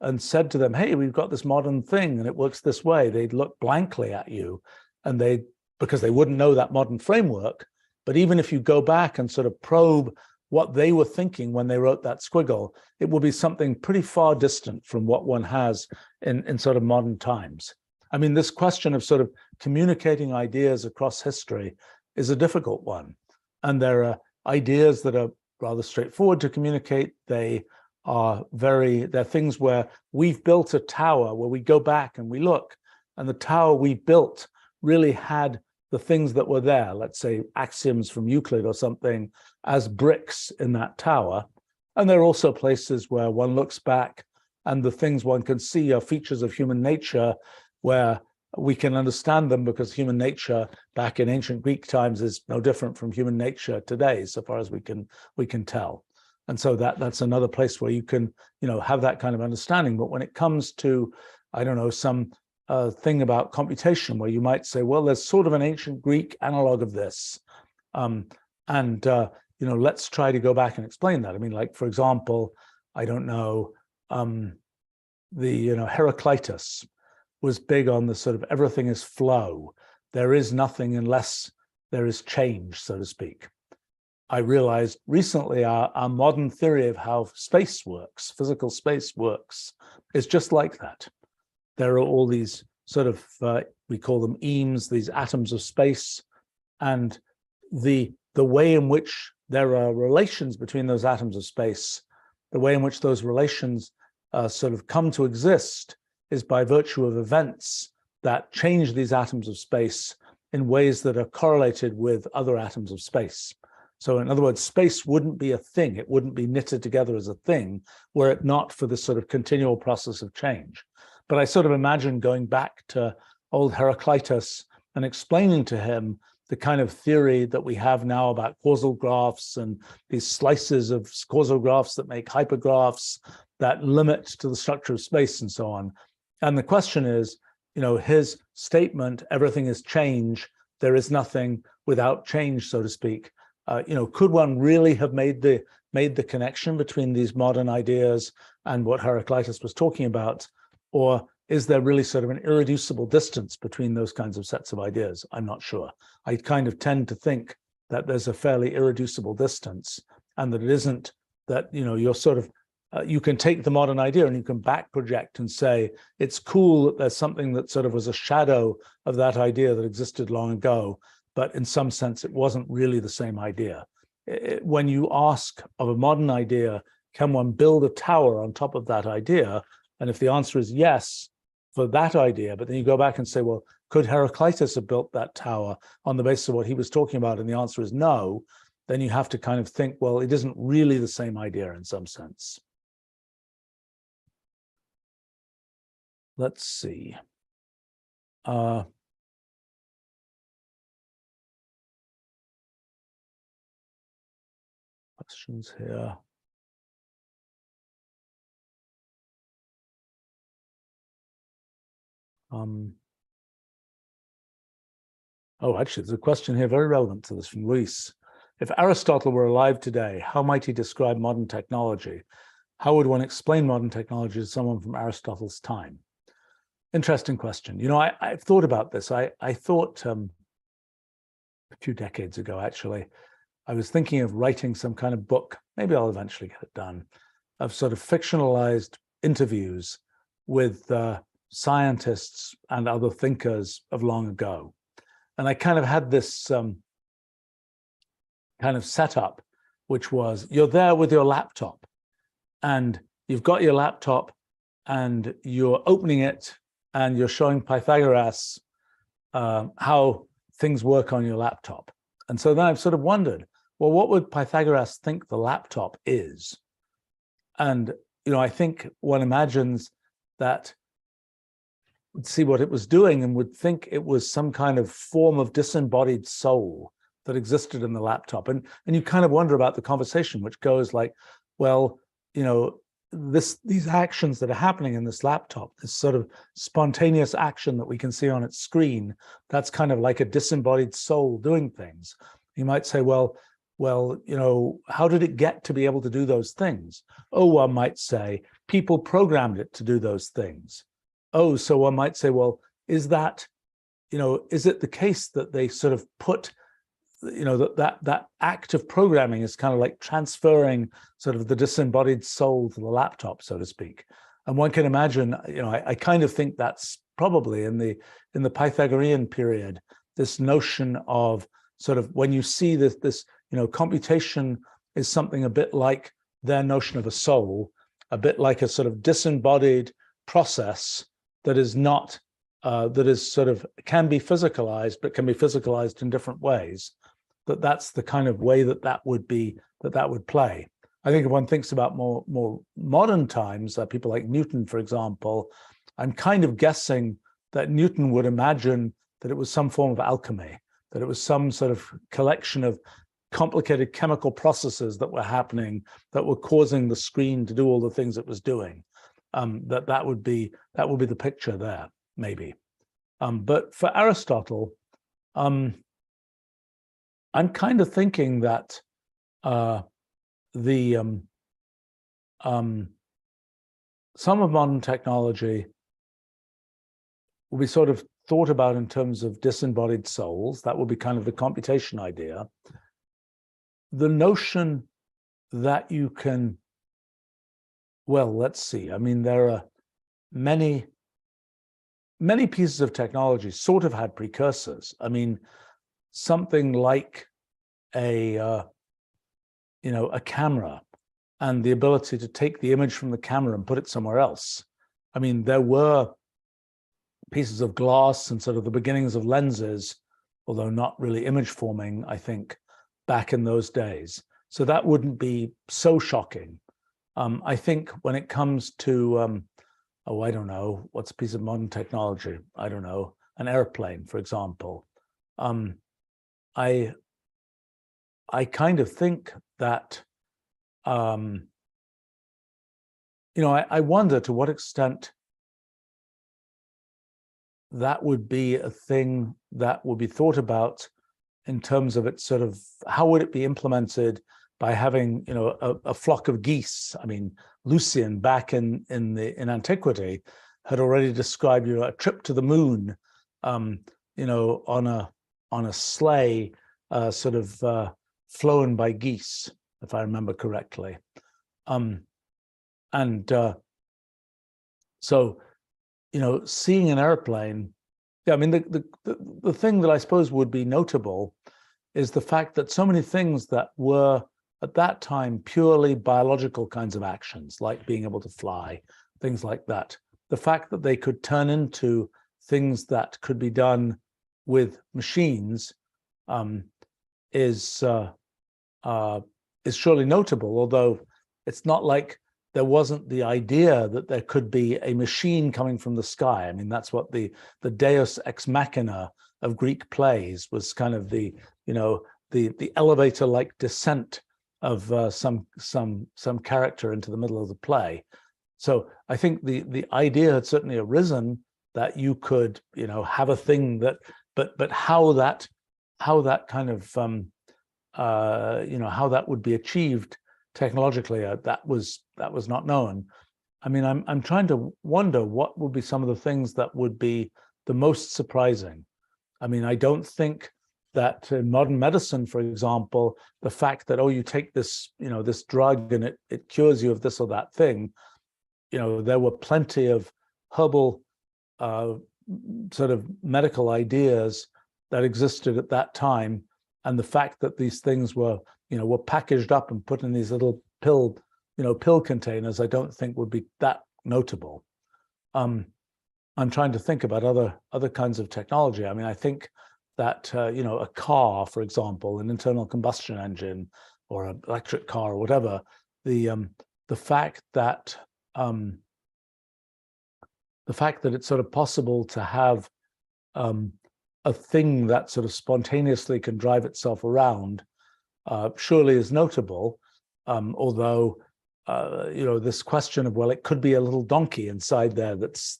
and said to them, hey, we've got this modern thing and it works this way, they'd look blankly at you, and because they wouldn't know that modern framework. But even if you go back and sort of probe what they were thinking when they wrote that squiggle, it will be something pretty far distant from what one has in sort of modern times. I mean, this question of sort of communicating ideas across history is a difficult one. And there are ideas that are rather straightforward to communicate. They're things where we've built a tower where we go back and we look, and the tower we built really had the things that were there, let's say axioms from Euclid or something, as bricks in that tower. And there are also places where one looks back and the things one can see are features of human nature, where we can understand them because human nature back in ancient Greek times is no different from human nature today, so far as we can tell. And so that's another place where you can, have that kind of understanding. But when it comes to, I don't know, some thing about computation, where you might say, well, there's sort of an ancient Greek analog of this, let's try to go back and explain that. I mean, like, for example, I don't know, Heraclitus was big on the sort of everything is flow. There is nothing unless there is change, so to speak. I realized recently our modern theory of how space works, physical space works, is just like that. There are all these sort of, we call them eames, these atoms of space, and the way in which there are relations between those atoms of space, the way in which those relations sort of come to exist is by virtue of events that change these atoms of space in ways that are correlated with other atoms of space. So in other words, space wouldn't be a thing. It wouldn't be knitted together as a thing were it not for this sort of continual process of change. But I sort of imagine going back to old Heraclitus and explaining to him the kind of theory that we have now about causal graphs and these slices of causal graphs that make hypergraphs that limit to the structure of space and so on. And the question is, his statement, everything is change, there is nothing without change, so to speak. Could one really have made the connection between these modern ideas and what Heraclitus was talking about? Or is there really sort of an irreducible distance between those kinds of sets of ideas? I'm not sure. I kind of tend to think that there's a fairly irreducible distance, and that it isn't that, you're sort of, you can take the modern idea and you can back project and say, it's cool that there's something that sort of was a shadow of that idea that existed long ago, but in some sense, it wasn't really the same idea. When you ask of a modern idea, can one build a tower on top of that idea? And if the answer is yes, for that idea, but then you go back and say, well, could Heraclitus have built that tower on the basis of what he was talking about? And the answer is no, then you have to kind of think, well, it isn't really the same idea in some sense. Let's see. Questions here. Actually, there's a question here very relevant to this from Luis. If Aristotle were alive today, how might he describe modern technology? How would one explain modern technology to someone from Aristotle's time? Interesting question. I've thought about this. I thought a few decades ago, actually, I was thinking of writing some kind of book, maybe I'll eventually get it done, of sort of fictionalized interviews with scientists and other thinkers of long ago. And I kind of had this kind of setup, which was you're there with your laptop and you've got your laptop and you're opening it and you're showing Pythagoras how things work on your laptop. And so then I've sort of wondered, well, what would Pythagoras think the laptop is? And, I think one imagines that would see what it was doing and would think it was some kind of form of disembodied soul that existed in the laptop. And you kind of wonder about the conversation, which goes like, well, these actions that are happening in this laptop, this sort of spontaneous action that we can see on its screen, that's kind of like a disembodied soul doing things. You might say, well, how did it get to be able to do those things? Oh, one might say people programmed it to do those things. Oh, so one might say, well, is that, is it the case that they sort of put, that act of programming is kind of like transferring sort of the disembodied soul to the laptop, so to speak. And one can imagine, I kind of think that's probably in the Pythagorean period, this notion of sort of when you see this computation is something a bit like their notion of a soul, a bit like a sort of disembodied process that is not, that is sort of, can be physicalized, but can be physicalized in different ways. That's the kind of way that would play. I think if one thinks about more modern times, people like Newton, for example, I'm kind of guessing that Newton would imagine that it was some form of alchemy, that it was some sort of collection of complicated chemical processes that were happening that were causing the screen to do all the things it was doing. That would be the picture there, maybe. But for Aristotle, I'm kind of thinking that some of modern technology will be sort of thought about in terms of disembodied souls. That would be kind of the computation idea. The notion that you can, well, let's see. I mean, there are many pieces of technology sort of had precursors. I mean, something like a camera and the ability to take the image from the camera and put it somewhere else. I mean, there were pieces of glass and sort of the beginnings of lenses, although not really image forming, I think, back in those days. So that wouldn't be so shocking. I think when it comes to, I don't know, what's a piece of modern technology? I don't know, an airplane, for example. I kind of think that, I wonder to what extent that would be a thing that would be thought about in terms of its sort of, how would it be implemented by having, a flock of geese? I mean, Lucian back in antiquity had already described, a trip to the moon, on a sleigh, sort of flown by geese, if I remember correctly. So, seeing an airplane, I mean, the thing that I suppose would be notable is the fact that so many things that were at that time purely biological kinds of actions, like being able to fly, things like that, the fact that they could turn into things that could be done with machines is surely notable, although it's not like there wasn't the idea that there could be a machine coming from the sky. I mean, that's what the deus ex machina of Greek plays was, kind of the elevator-like descent of some character into the middle of the play. So I think the idea had certainly arisen that you could, have a thing that, but how that kind of how that would be achieved technologically, that was not known. I mean, I'm trying to wonder what would be some of the things that would be the most surprising. I mean, I don't think that in modern medicine, for example, the fact that, oh, you take this, this drug and it cures you of this or that thing, there were plenty of herbal sort of medical ideas that existed at that time. And the fact that these things were packaged up and put in these little pill containers, I don't think would be that notable. I'm trying to think about other kinds of technology. I mean, I think that a car, for example, an internal combustion engine or an electric car or whatever, the fact that it's sort of possible to have a thing that sort of spontaneously can drive itself around surely is notable, although this question of, well, it could be a little donkey inside there that's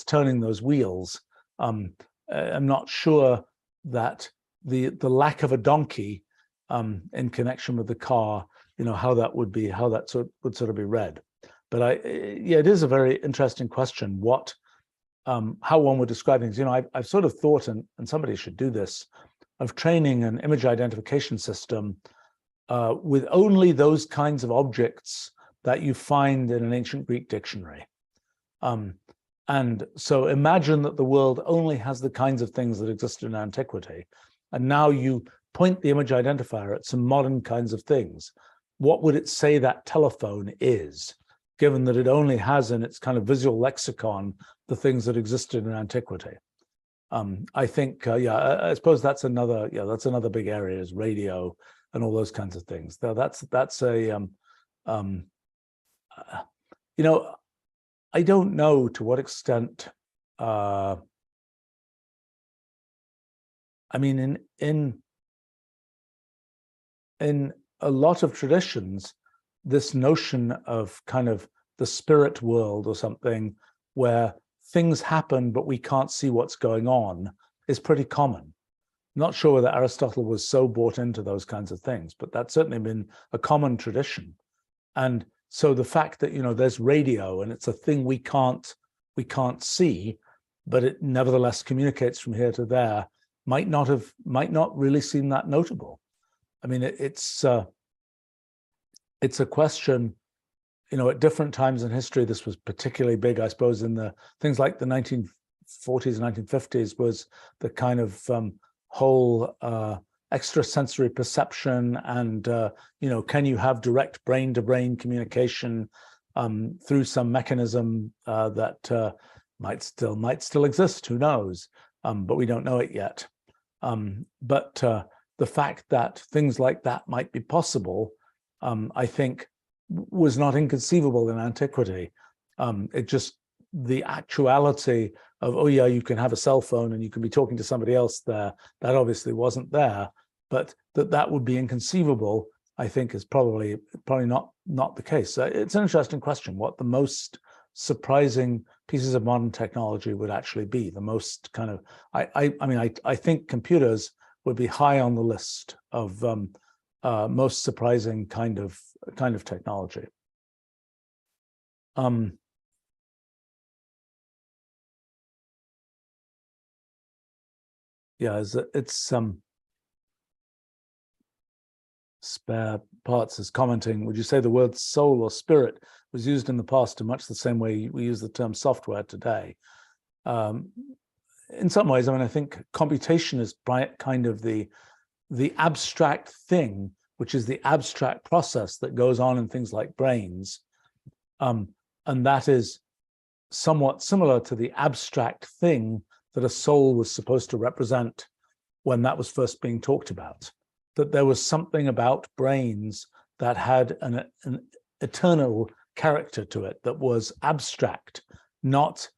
turning those wheels. I'm not sure that the lack of a donkey in connection with the car, how that would sort of be read. But it is a very interesting question. How one would describe things. I've sort of thought, and somebody should do this, of training an image identification system with only those kinds of objects that you find in an ancient Greek dictionary. And so imagine that the world only has the kinds of things that existed in antiquity. And now you point the image identifier at some modern kinds of things. What would it say that telephone is, given that it only has in its kind of visual lexicon the things that existed in antiquity? I think, I suppose that's another big area, is radio and all those kinds of things. That's a, I don't know to what extent, I mean, in a lot of traditions, this notion of kind of the spirit world or something where things happen, but we can't see what's going on, is pretty common. Not sure whether Aristotle was so bought into those kinds of things, but that's certainly been a common tradition. And so the fact that, there's radio and it's a thing we can't see, but it nevertheless communicates from here to there, might not really seem that notable. I mean, it's a question, at different times in history. This was particularly big, I suppose, in the things like the 1940s, 1950s, was the kind of whole extrasensory perception and, can you have direct brain-to-brain communication through some mechanism that might still exist, who knows, but we don't know it yet. But the fact that things like that might be possible, I think, was not inconceivable in antiquity. The actuality of, oh yeah, you can have a cell phone and you can be talking to somebody else there, that obviously wasn't there, but that would be inconceivable, I think, is probably not the case. It's an interesting question, what the most surprising pieces of modern technology would actually be. The most kind of, I think computers would be high on the list of most surprising kind of technology. Yeah, it's Spare Parts is commenting, would you say the word soul or spirit was used in the past in much the same way we use the term software today? In some ways, I think computation is kind of the abstract thing, which is the abstract process that goes on in things like brains. And that is somewhat similar to the abstract thing that a soul was supposed to represent when that was first being talked about. That there was something about brains that had an eternal character to it, that was abstract, not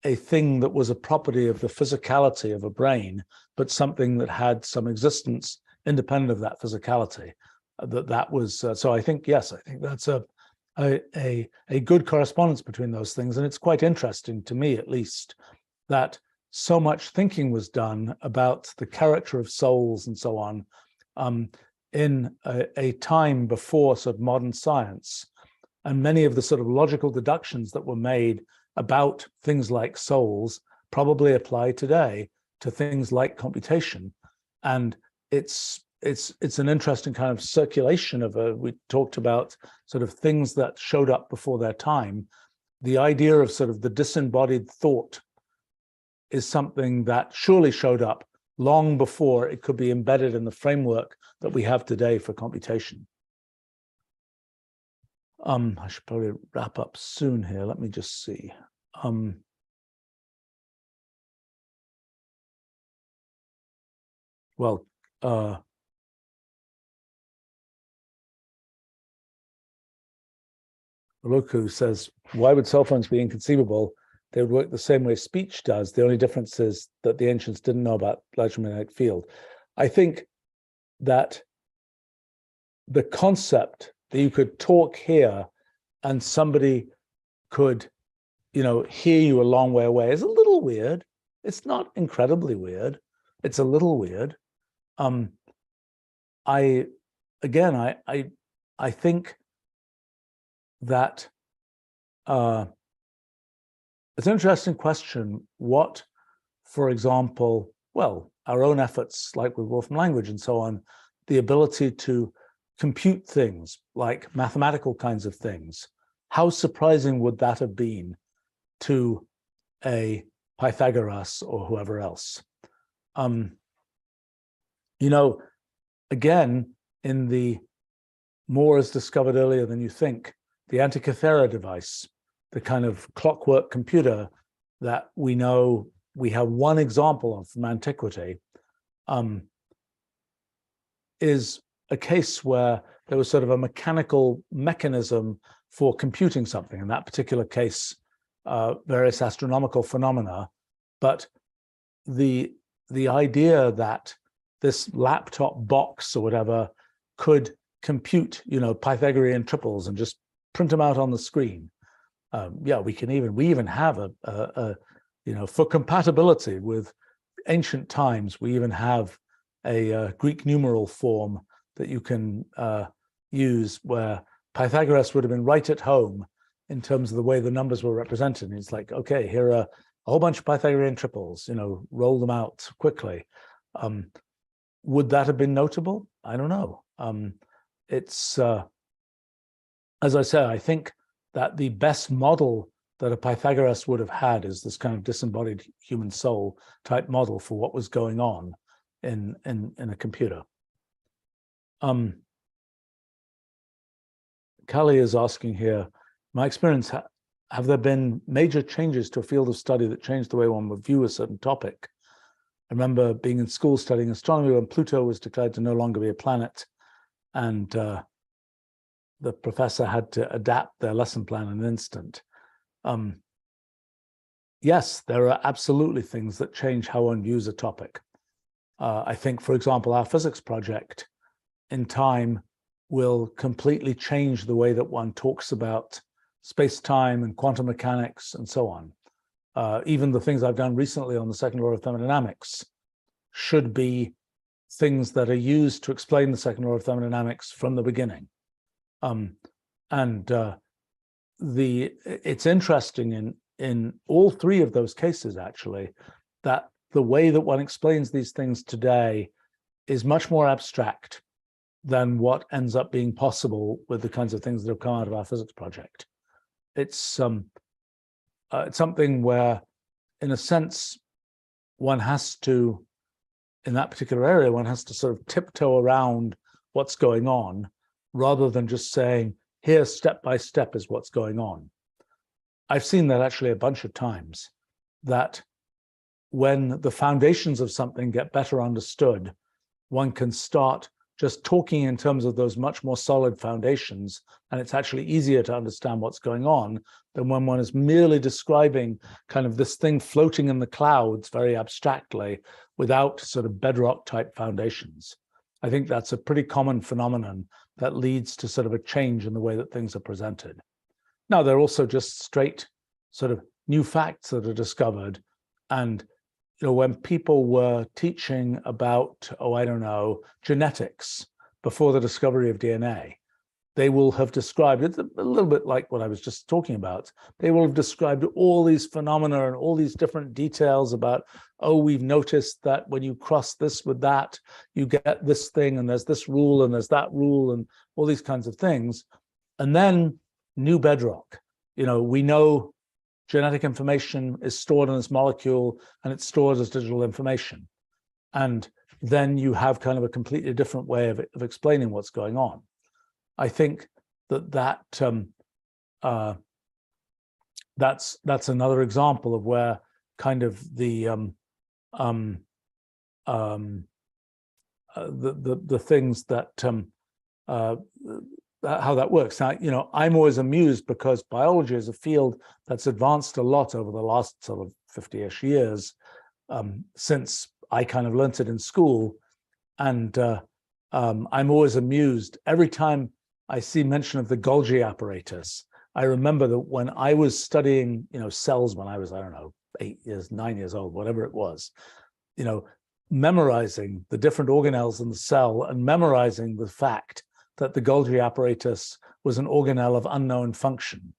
a thing that was a property of the physicality of a brain, but something that had some existence independent of that physicality. That was so. I think, yes, I think that's a good correspondence between those things, and it's quite interesting to me, at least, that so much thinking was done about the character of souls and so on in a time before sort of modern science, and many of the sort of logical deductions that were made about things like souls probably apply today to things like computation. And it's an interesting kind of circulation of we talked about sort of things that showed up before their time. The idea of sort of the disembodied thought is something that surely showed up long before it could be embedded in the framework that we have today for computation. I should probably wrap up soon here. Let me just see. Roku says, why would cell phones be inconceivable? They would work the same way speech does. The only difference is that the ancients didn't know about electromagnetic field. I think that the concept that you could talk here and somebody could, hear you a long way away is a little weird. It's not incredibly weird. It's a little weird. I think that it's an interesting question. What, for example, well, our own efforts, like with Wolfram Language and so on, the ability to compute things like mathematical kinds of things, how surprising would that have been to a Pythagoras or whoever else? Again, in the more is discovered earlier than you think, the Antikythera device, the kind of clockwork computer that we know we have one example of from antiquity, is a case where there was sort of a mechanical mechanism for computing something. In that particular case, various astronomical phenomena, but the idea that this laptop box or whatever could compute, Pythagorean triples and just print them out on the screen. We even have a for compatibility with ancient times, we even have a Greek numeral form that you can use where Pythagoras would have been right at home in terms of the way the numbers were represented. And it's like, okay, here are a whole bunch of Pythagorean triples, roll them out quickly. Would that have been notable? I don't know. It's, as I said, I think that the best model that a Pythagoras would have had is this kind of disembodied human soul type model for what was going on in a computer. Kali is asking here, my experience, have there been major changes to a field of study that changed the way one would view a certain topic? I remember being in school studying astronomy when Pluto was declared to no longer be a planet, and the professor had to adapt their lesson plan in an instant. Yes, there are absolutely things that change how one views a topic. I think, for example, our physics project in time will completely change the way that one talks about space-time and quantum mechanics and so on. Even the things I've done recently on the second law of thermodynamics should be things that are used to explain the second law of thermodynamics from the beginning. It's interesting in all three of those cases, actually, that the way that one explains these things today is much more abstract than what ends up being possible with the kinds of things that have come out of our physics project. It's something where, in a sense, one has to, in that particular area, one has to sort of tiptoe around what's going on, rather than just saying, here, step by step is what's going on. I've seen that actually a bunch of times, that when the foundations of something get better understood, one can start just talking in terms of those much more solid foundations, and it's actually easier to understand what's going on than when one is merely describing kind of this thing floating in the clouds very abstractly without sort of bedrock type foundations. I think that's a pretty common phenomenon that leads to sort of a change in the way that things are presented. Now, there are also just straight sort of new facts that are discovered. And when people were teaching about, genetics before the discovery of DNA, they will have described it a little bit like what I was just talking about. They will have described all these phenomena and all these different details about, we've noticed that when you cross this with that, you get this thing, and there's this rule, and there's that rule, and all these kinds of things. And then new bedrock. We know genetic information is stored in this molecule, and it's stored as digital information. And then you have kind of a completely different way of explaining what's going on. I think that's another example of where kind of the things that how that works. Now, I'm always amused because biology is a field that's advanced a lot over the last sort of 50-ish years since I kind of learned it in school, and I'm always amused every time I see mention of the Golgi apparatus. I remember that when I was studying, cells when I was, I don't know, 8 years, 9 years old, whatever it was, memorizing the different organelles in the cell and memorizing the fact that the Golgi apparatus was an organelle of unknown function,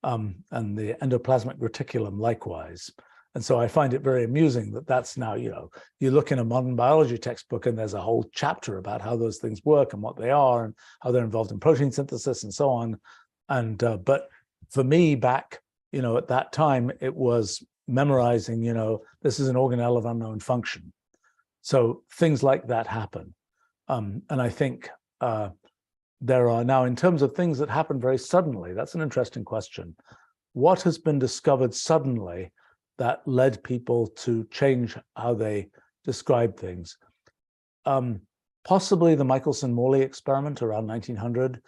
and the endoplasmic reticulum likewise. And so I find it very amusing that that's now, you look in a modern biology textbook and there's a whole chapter about how those things work and what they are and how they're involved in protein synthesis and so on. And but for me back, at that time, it was memorizing, this is an organelle of unknown function. So things like that happen. And I think there are now, in terms of things that happen very suddenly, that's an interesting question. What has been discovered suddenly that led people to change how they describe things? Possibly the Michelson-Morley experiment around 1900,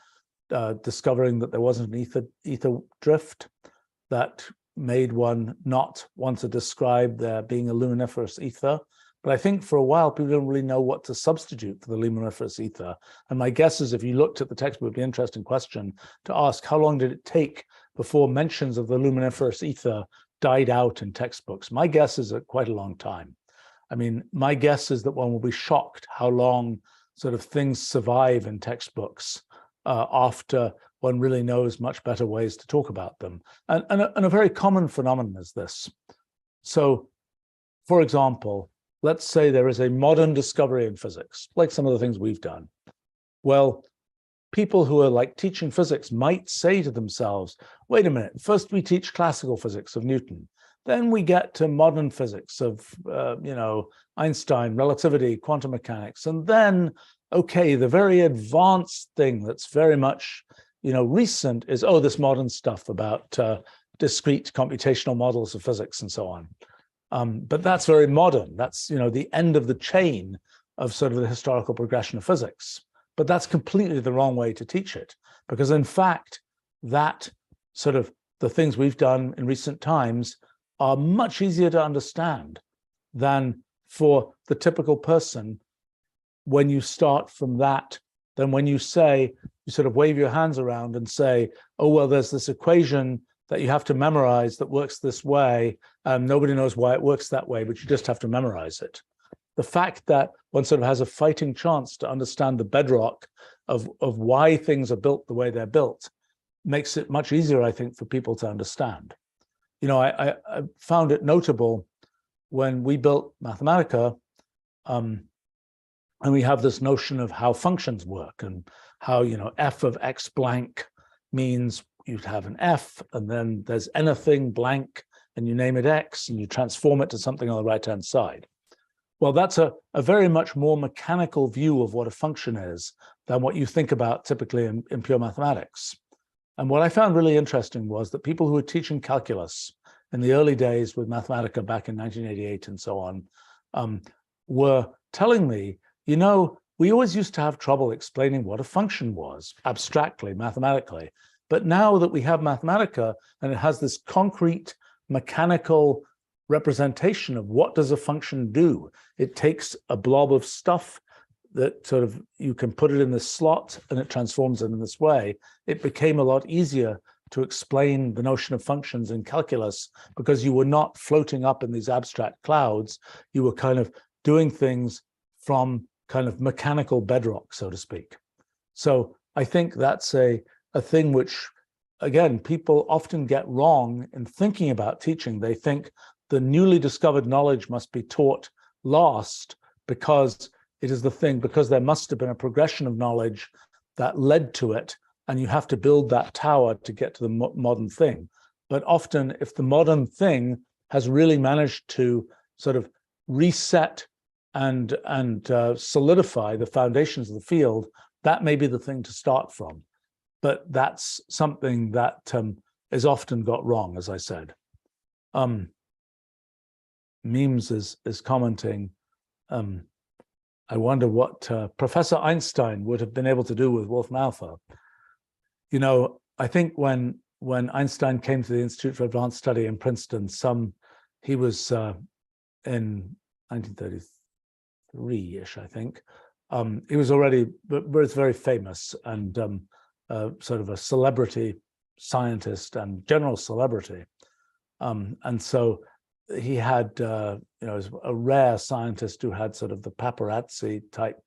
discovering that there wasn't an ether drift that made one not want to describe there being a luminiferous ether. But I think for a while, people didn't really know what to substitute for the luminiferous ether. And my guess is if you looked at the textbook, it would be an interesting question to ask, how long did it take before mentions of the luminiferous ether died out in textbooks? My guess is at quite a long time. I mean, my guess is that one will be shocked how long sort of things survive in textbooks after one really knows much better ways to talk about them. And a very common phenomenon is this. So, for example, let's say there is a modern discovery in physics, like some of the things we've done. Well, people who are like teaching physics might say to themselves, wait a minute, first we teach classical physics of Newton, then we get to modern physics of, Einstein, relativity, quantum mechanics, and then, okay, the very advanced thing that's very much, recent is, this modern stuff about discrete computational models of physics and so on. But that's very modern. That's, the end of the chain of sort of the historical progression of physics. But that's completely the wrong way to teach it, because in fact, that sort of the things we've done in recent times are much easier to understand than for the typical person when you start from that, than when you say, you sort of wave your hands around and say, oh, well, there's this equation that you have to memorize that works this way. Nobody knows why it works that way, but you just have to memorize it. The fact that one sort of has a fighting chance to understand the bedrock of why things are built the way they're built makes it much easier, I think, for people to understand. I found it notable when we built Mathematica, and we have this notion of how functions work and how, f of x blank means you'd have an f, and then there's anything blank, and you name it x, and you transform it to something on the right-hand side. Well, that's a very much more mechanical view of what a function is than what you think about typically in pure mathematics. And what I found really interesting was that people who were teaching calculus in the early days with Mathematica back in 1988 and so on, were telling me, we always used to have trouble explaining what a function was, abstractly, mathematically. But now that we have Mathematica and it has this concrete mechanical representation of what does a function do, it takes a blob of stuff that sort of, you can put it in this slot and it transforms it in this way. It became a lot easier to explain the notion of functions in calculus because you were not floating up in these abstract clouds. You were kind of doing things from kind of mechanical bedrock, so to speak. So I think that's a thing which, again, people often get wrong in thinking about teaching. They think the newly discovered knowledge must be taught last because it is the thing, because there must have been a progression of knowledge that led to it, and you have to build that tower to get to the modern thing. But often, if the modern thing has really managed to sort of reset and solidify the foundations of the field, that may be the thing to start from. But that's something that is often got wrong, as I said. Memes is commenting, I wonder what Professor Einstein would have been able to do with Wolfram Alpha. I think when Einstein came to the Institute for Advanced Study in Princeton, he was in 1933-ish, I think. He was already, but it's very famous, and sort of a celebrity scientist and general celebrity. And so he had, a rare scientist who had sort of the paparazzi type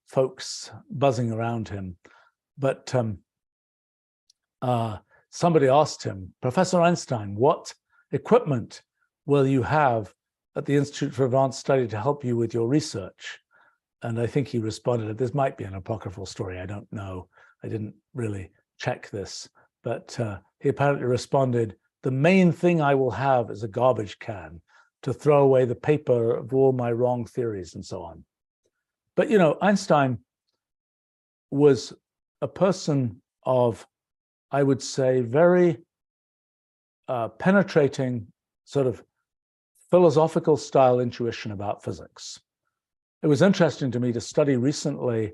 folks buzzing around him. But somebody asked him, Professor Einstein, what equipment will you have at the Institute for Advanced Study to help you with your research? And I think he responded, this might be an apocryphal story, I don't know. I didn't really check this, but he apparently responded, the main thing I will have is a garbage can to throw away the paper of all my wrong theories and so on. But, Einstein was a person of, I would say, very penetrating sort of philosophical style intuition about physics. It was interesting to me to study recently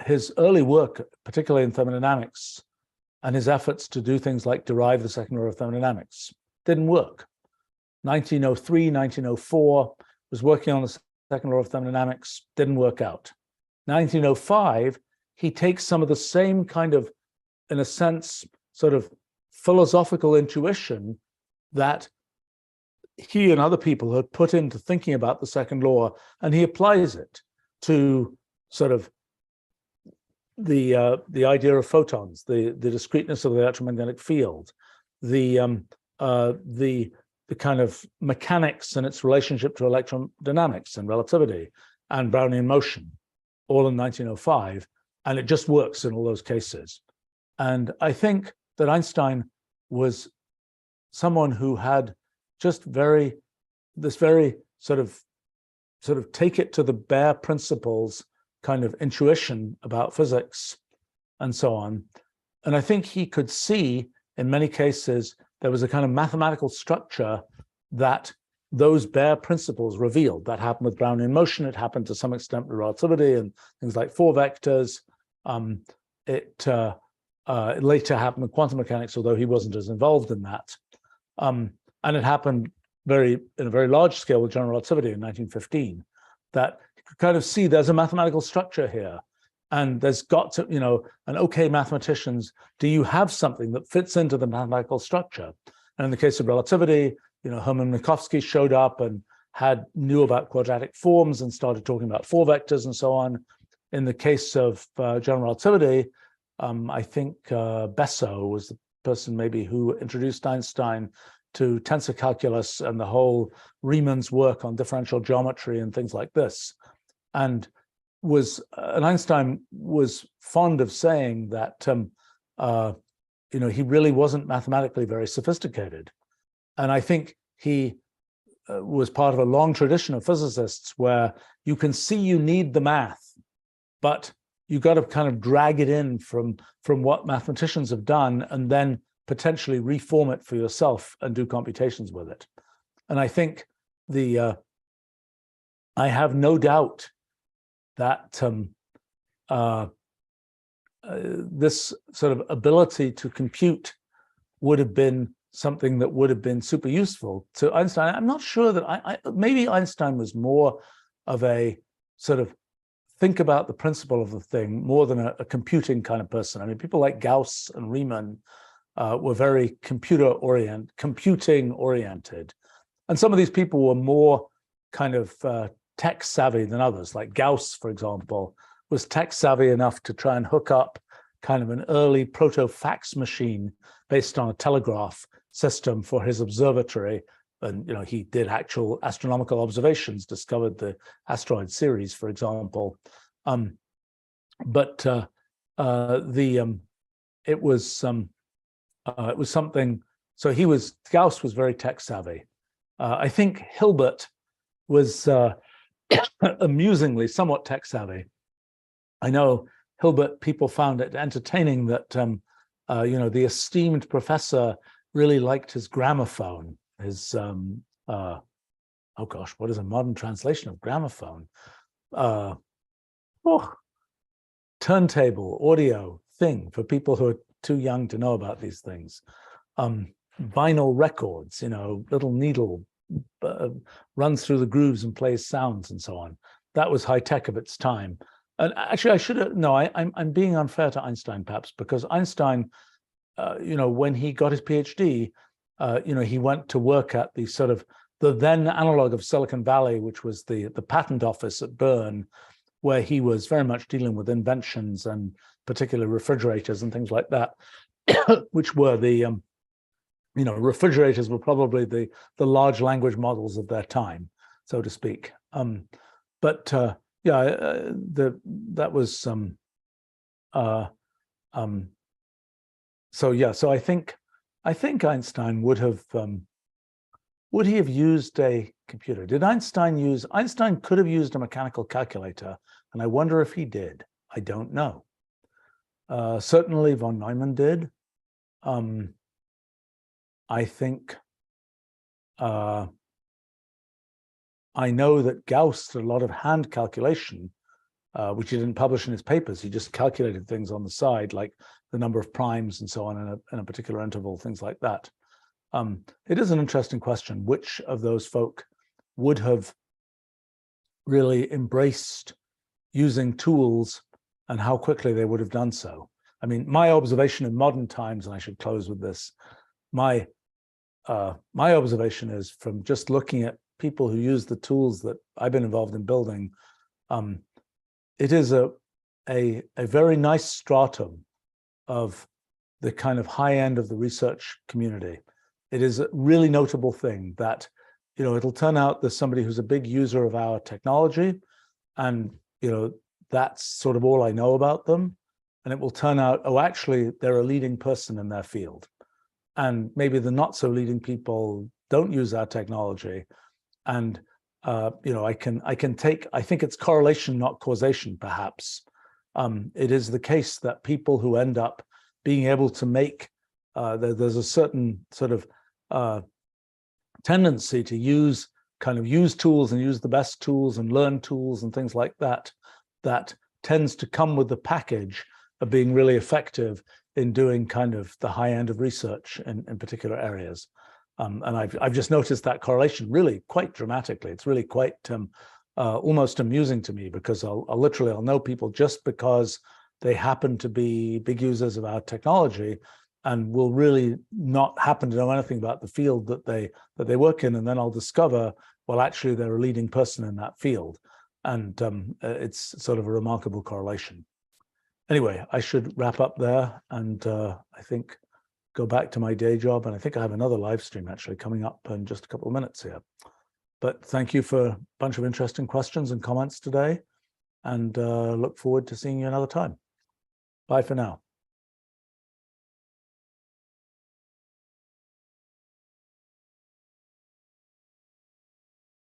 his early work, particularly in thermodynamics, and his efforts to do things like derive the second law of thermodynamics. Didn't work. 1903, 1904, was working on the second law of thermodynamics, didn't work out. 1905, he takes some of the same kind of, in a sense, sort of philosophical intuition that he and other people had put into thinking about the second law, and he applies it to sort of the idea of photons, the discreteness of the electromagnetic field, the kind of mechanics and its relationship to electrodynamics and relativity and Brownian motion, all in 1905, and it just works in all those cases. And I think that Einstein was someone who had just this very sort of take it to the bare principles kind of intuition about physics and so on. And I think he could see in many cases there was a kind of mathematical structure that those bare principles revealed. That happened with Brownian motion. It happened to some extent with relativity and things like four vectors. It later happened with quantum mechanics, although he wasn't as involved in that. And it happened in a very large scale with general relativity in 1915, that you could kind of see there's a mathematical structure here. And there's got to, and okay, mathematicians, do you have something that fits into the mathematical structure? And in the case of relativity, Hermann Minkowski showed up and knew about quadratic forms and started talking about four vectors and so on. In the case of general relativity, I think Besso was the person maybe who introduced Einstein to tensor calculus and the whole Riemann's work on differential geometry and things like this. And Einstein was fond of saying that he really wasn't mathematically very sophisticated. And I think he was part of a long tradition of physicists where you can see you need the math, but you got to kind of drag it in from what mathematicians have done and then potentially reform it for yourself and do computations with it. And I think I have no doubt that this sort of ability to compute would have been something that would have been super useful to Einstein. I'm not sure that maybe Einstein was more of a sort of think about the principle of the thing more than a computing kind of person. I mean, people like Gauss and Riemann were very computing oriented. And some of these people were more kind of tech savvy than others. Like Gauss, for example, was tech savvy enough to try and hook up kind of an early proto fax machine based on a telegraph system for his observatory. And he did actual astronomical observations, discovered the asteroid series, for example. It was something. So Gauss was very tech savvy. I think Hilbert was amusingly somewhat tech savvy. I know Hilbert people found it entertaining that the esteemed professor really liked his gramophone. His oh gosh, what is a modern translation of gramophone? Turntable audio thing for people who are too young to know about these things. Vinyl records, little needle runs through the grooves and plays sounds and so on. That was high tech of its time. And actually, I should have, no, I'm being unfair to Einstein, perhaps, because Einstein, when he got his PhD, he went to work at the sort of the then analog of Silicon Valley, which was the patent office at Bern, where he was very much dealing with inventions and particularly refrigerators and things like that, which were the, refrigerators were probably the large language models of their time, so to speak. That was so I think Einstein would he have used a computer? Did Einstein could have used a mechanical calculator, and I wonder if he did. I don't know. Certainly von Neumann did. I think I know that Gauss did a lot of hand calculation, which he didn't publish in his papers. He just calculated things on the side, like the number of primes and so on in a particular interval, things like that. It is an interesting question. Which of those folk would have really embraced using tools and how quickly they would have done so? I mean, my observation in modern times, and I should close with this, my observation is from just looking at people who use the tools that I've been involved in building, it is a very nice stratum of the kind of high end of the research community. It is a really notable thing that, it'll turn out there's somebody who's a big user of our technology, and, that's sort of all I know about them. And it will turn out, oh, actually, they're a leading person in their field. And maybe the not so leading people don't use our technology. And I think it's correlation, not causation, perhaps. It is the case that people who end up being able to make, there's a certain sort of tendency to use tools and use the best tools and learn tools and things like that, that tends to come with the package of being really effective in doing kind of the high end of research in particular areas. And I've just noticed that correlation really quite dramatically. It's really quite almost amusing to me, because I'll know people just because they happen to be big users of our technology and will really not happen to know anything about the field that they work in. And then I'll discover, well, actually, they're a leading person in that field. And it's sort of a remarkable correlation. Anyway, I should wrap up there, and I think go back to my day job. And I think I have another live stream actually coming up in just a couple of minutes here. But thank you for a bunch of interesting questions and comments today, and look forward to seeing you another time. Bye for now.